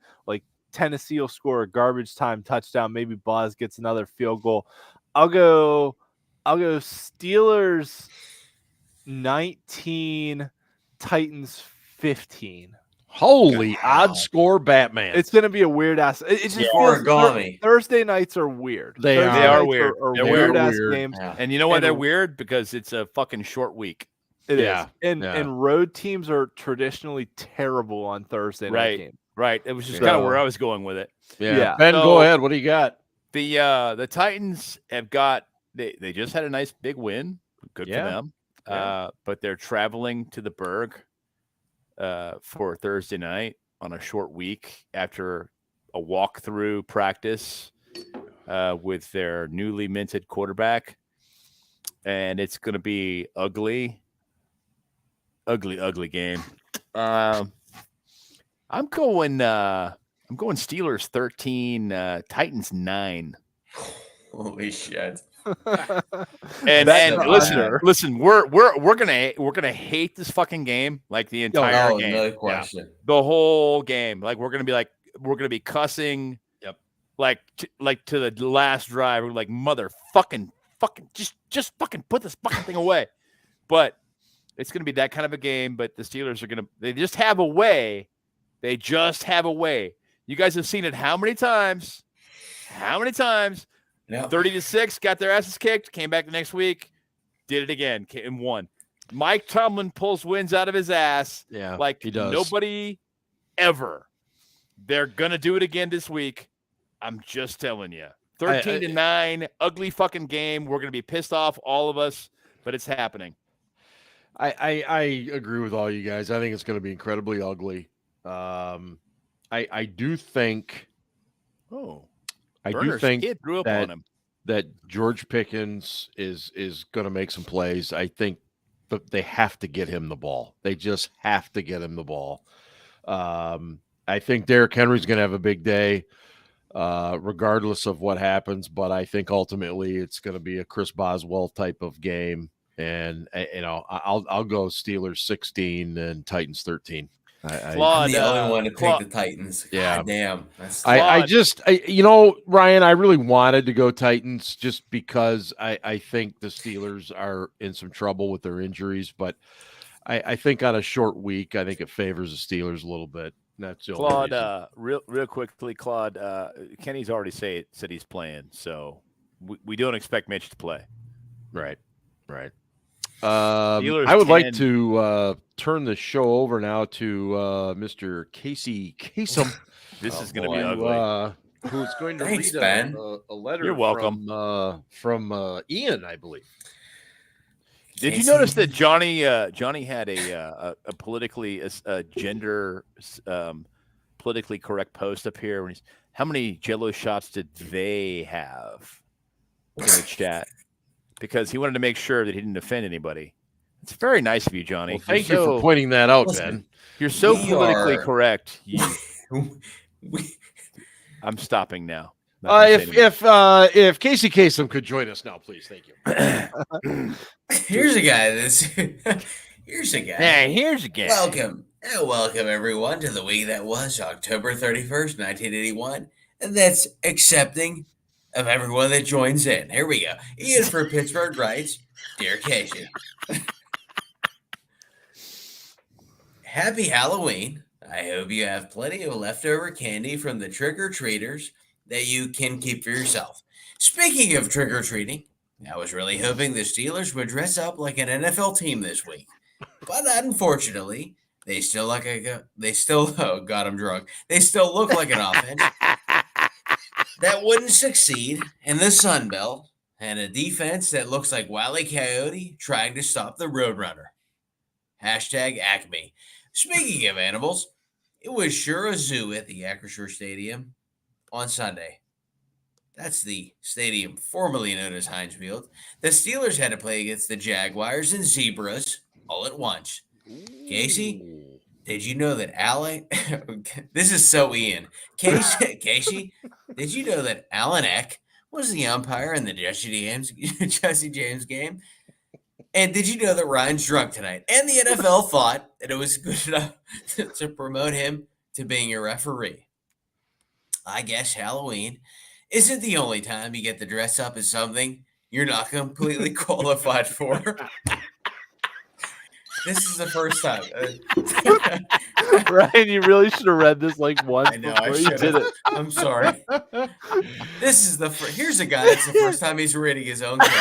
Tennessee will score a garbage time touchdown. Maybe Buzz gets another field goal. I'll go Steelers 19, Titans 15. Holy odd score, Batman! It's gonna be a weird ass. It just feels Thursday nights are weird. They are weird. They're weird ass games. Yeah. And you know why they're weird? Because it's a fucking short week. It is. And road teams are traditionally terrible on Thursday night games. Right. It was just kind of where I was going with it. Yeah. Ben, go ahead. What do you got? The Titans have got they just had a nice big win. Good for them. But they're traveling to the Berg for Thursday night on a short week after a walkthrough practice with their newly minted quarterback. And it's going to be ugly game. I'm going Steelers 13, Titans 9. Holy shit. and listen, we're gonna hate this fucking game the entire game. No question. The whole game. We're gonna be cussing. Yep. To the last drive. We're motherfucking just fucking put this fucking thing away. But it's gonna be that kind of a game. But the Steelers they just have a way. They just have a way. You guys have seen it how many times? Yep. 30-6, got their asses kicked, came back the next week, did it again, and won. Mike Tomlin pulls wins out of his ass he does. Nobody ever. They're going to do it again this week. I'm just telling you. 13-9, ugly fucking game. We're going to be pissed off, all of us, but it's happening. I agree with all you guys. I think it's going to be incredibly ugly. I do think kid grew up on him. That George Pickens is going to make some plays. I think they have to get him the ball. They just have to get him the ball. I think Derrick Henry's going to have a big day, regardless of what happens. But I think ultimately it's going to be a Chris Boswell type of game. And I'll go Steelers 16 and Titans 13. I'm the only one to pick the Titans. Yeah. God damn. Ryan, I really wanted to go Titans just because I think the Steelers are in some trouble with their injuries, but I think on a short week, I think it favors the Steelers a little bit. That's Claude, real quickly, Claude, Kenny's already said he's playing, so we don't expect Mitch to play. Right. I would like to turn the show over now to Mr. Casey Kasem. This is going to be ugly. Who's going to Thanks, read Ben. a letter You're welcome. from Ian, I believe. Did you notice that Johnny had a politically gender politically correct post up here? When how many Jello shots did they have in the chat? Because he wanted to make sure that he didn't offend anybody. It's very nice of you, Johnny. Well, thank you for pointing that out, Ben. You're so politically correct. I'm stopping now. If Casey Kasem could join us now, please. Thank you. Here's a guy. Here's a guy. Hey, here's a guy. Welcome everyone to the week that was October 31st, 1981. And that's accepting of everyone that joins in. Here we go. Ian for Pittsburgh writes, Dear Casey, Happy Halloween. I hope you have plenty of leftover candy from the trick-or-treaters that you can keep for yourself. Speaking of trick-or-treating, I was really hoping the Steelers would dress up like an NFL team this week. But unfortunately, they still look like They still look like an offense that wouldn't succeed in the Sun Belt, and a defense that looks like Wile E. Coyote trying to stop the Roadrunner. Hashtag Acme. Speaking of animals, it was sure a zoo at the Acrisure Stadium on Sunday. That's the stadium formerly known as Heinz Field. The Steelers had to play against the Jaguars and Zebras all at once. Casey, Did you know that Alan? This is so Ian. Casey, did you know that Alan Eck was the umpire in the Jesse James game? And did you know that Ryan's drunk tonight? And the NFL thought that it was good enough to promote him to being a referee. I guess Halloween isn't the only time you get to dress up as something you're not completely qualified for. This is the first time. Ryan, you really should have read this like once I know, before you did it. I'm sorry. This is here's a guy that's the first time he's reading his own case.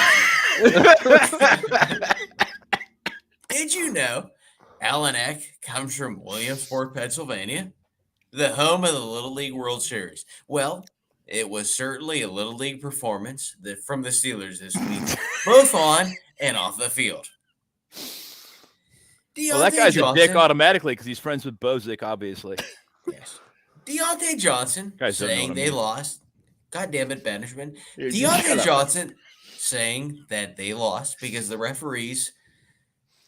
Did you know Alan Eck comes from Williamsport, Pennsylvania, the home of the Little League World Series? Well, it was certainly a Little League performance from the Steelers this week, both on and off the field. Well, that guy's a dick automatically because he's friends with Bozic, obviously. Yes. Deontay Johnson saying they lost. God damn it, Benjamin. Deontay Johnson saying that they lost because the referees,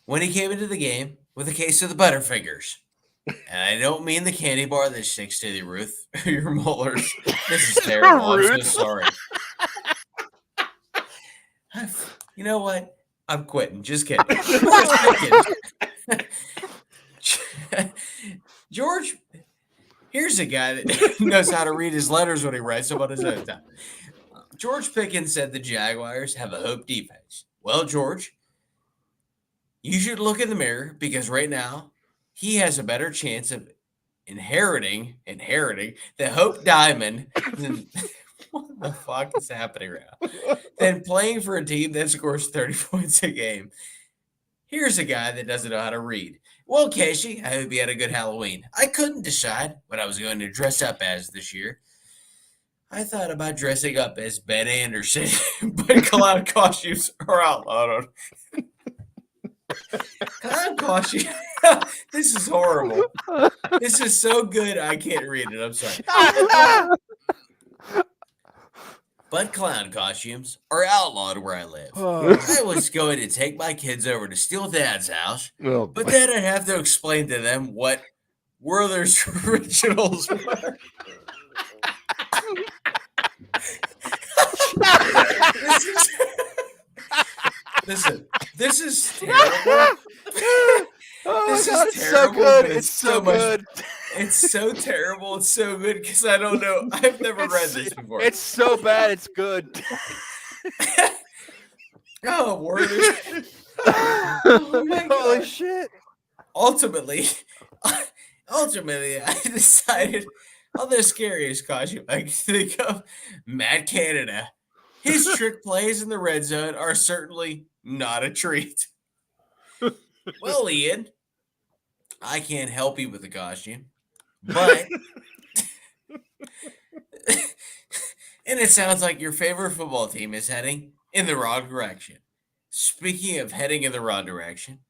when he came into the game with a case of the Butterfingers, and I don't mean the candy bar that sticks to the roof, your molars. This is terrible. I'm so sorry. You know what? I'm quitting. Just kidding. George, here's a guy that knows how to read his letters when he writes them on his own time. George Pickens said the Jaguars have a hope defense. Well, George, you should look in the mirror because right now he has a better chance of inheriting the Hope Diamond than what the fuck is happening right now? Than playing for a team that scores 30 points a game. Here's a guy that doesn't know how to read. Well, Casey, I hope you had a good Halloween. I couldn't decide what I was going to dress up as this year. I thought about dressing up as Ben Anderson, but clown costumes are outlawed. Clown costume. This is horrible. This is so good, I can't read it. I'm sorry. But clown costumes are outlawed where I live. I was going to take my kids over to Steel Dad's house, but then I'd have to explain to them what Werther's originals were. Listen, this is terrible. This is terrible. It's so good. It's so terrible. It's so good because I don't know. I've never read this before. It's so bad. It's good. Oh, Werther. Oh my God. Holy shit. Ultimately, I decided on the scariest costume I can think of, Matt Canada. His trick plays in the red zone are certainly not a treat. Well, Ian, I can't help you with the costume, but and it sounds like your favorite football team is heading in the wrong direction. Speaking of heading in the wrong direction,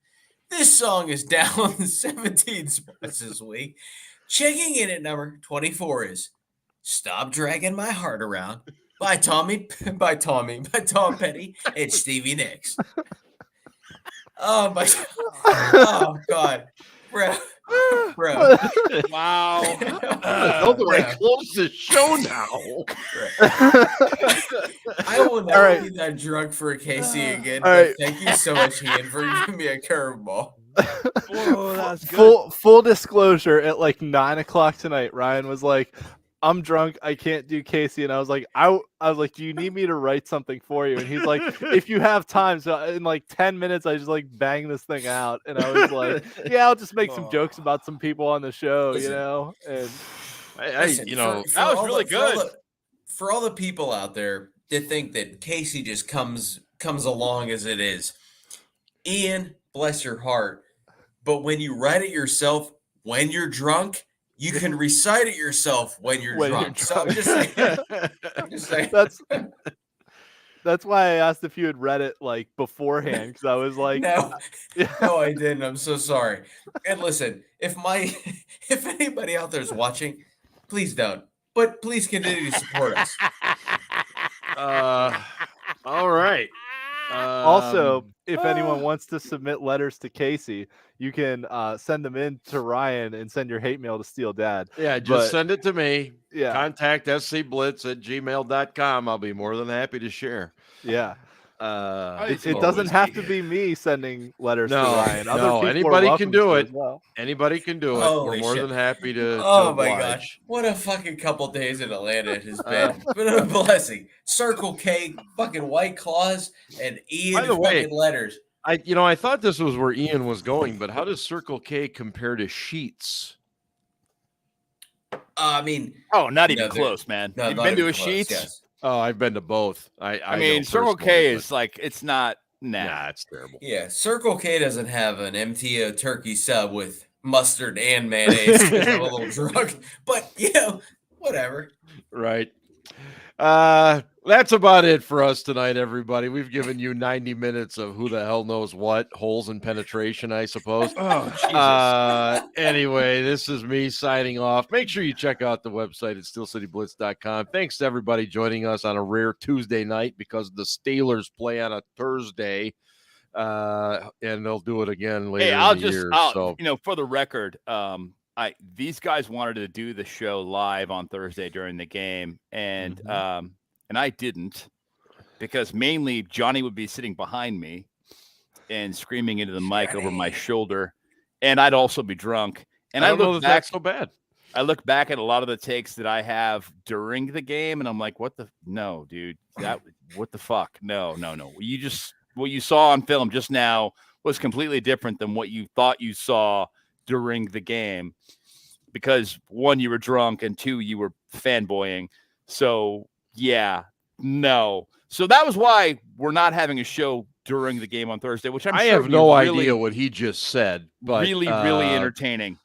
this song is down 17 spots this week. Checking in at number 24 is "Stop Dragging My Heart Around" by Tom Petty and Stevie Nicks. Oh my God. Oh God. Bro. Wow. I close the show now. I will never be that drunk for a KC again. But thank you so much, Ian, for giving me a curveball. Whoa, that's good. Full disclosure, at like 9:00 tonight, Ryan was like, "I'm drunk. I can't do Casey." And I was like, I was like, "Do you need me to write something for you?" And he's like, "If you have time." So in like 10 minutes, I just like bang this thing out. And I was like, "Yeah, I'll just make some jokes about some people on the show, you know." And that was really good. For all the people out there that think that Casey just comes along as it is, Ian, bless your heart, but when you write it yourself when you're drunk, you can recite it yourself when you're drunk. So I'm just saying. That's why I asked if you had read it like beforehand, because I was like, no, I didn't. I'm so sorry. And listen, if anybody out there is watching, please don't. But please continue to support us. All right. Also, if anyone wants to submit letters to Casey, you can send them in to Ryan and send your hate mail to Steel Dad. Yeah, just send it to me. Yeah. Contact scblitz@gmail.com. I'll be more than happy to share. Yeah. It it doesn't have to be me sending letters to Ryan. Anybody can do it. Well. Anybody can do it. Holy We're more shit. than happy to. Oh to my oblige. gosh. What a fucking couple days in Atlanta it has been. It's been a blessing. Circle K, fucking White Claws, and Ian fucking letters. I thought this was where Ian was going, but how does Circle K compare to Sheets? I mean, not even close, man. No, You've been to a Sheets? Yes. Oh, I've been to both. I mean, Circle K is like, it's not. Nah, it's terrible. Yeah, Circle K doesn't have an MTO turkey sub with mustard and mayonnaise because I'm a little drunk. But, whatever. Right. That's about it for us tonight, everybody. We've given you 90 minutes of who the hell knows what, holes in penetration, I suppose. Oh, Jesus. Anyway, this is me signing off. Make sure you check out the website at steelcityblitz.com. Thanks to everybody joining us on a rare Tuesday night because the Steelers play on a Thursday, and they'll do it again later in the year. For the record, these guys wanted to do the show live on Thursday during the game, and I didn't, because mainly Johnny would be sitting behind me and screaming into the mic over my shoulder, and I'd also be drunk. And I look back, that's so bad. I look back at a lot of the takes that I have during the game, and I'm like, what the fuck? No. What you saw on film just now was completely different than what you thought you saw during the game, because 1, you were drunk, and 2, you were fanboying. So no. So that was why we're not having a show during the game on Thursday, which I have no idea what he just said, but really entertaining.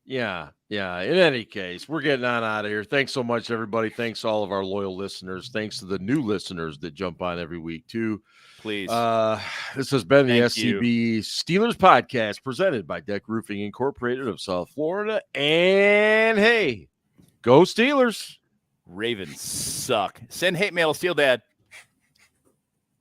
Yeah. In any case, we're getting on out of here. Thanks so much, everybody. Thanks to all of our loyal listeners. Thanks to the new listeners that jump on every week too. Please. This has been the SCB Steelers Podcast presented by Deck Roofing Incorporated of South Florida. And hey, go Steelers. Ravens suck. Send hate mail to Steel Dad.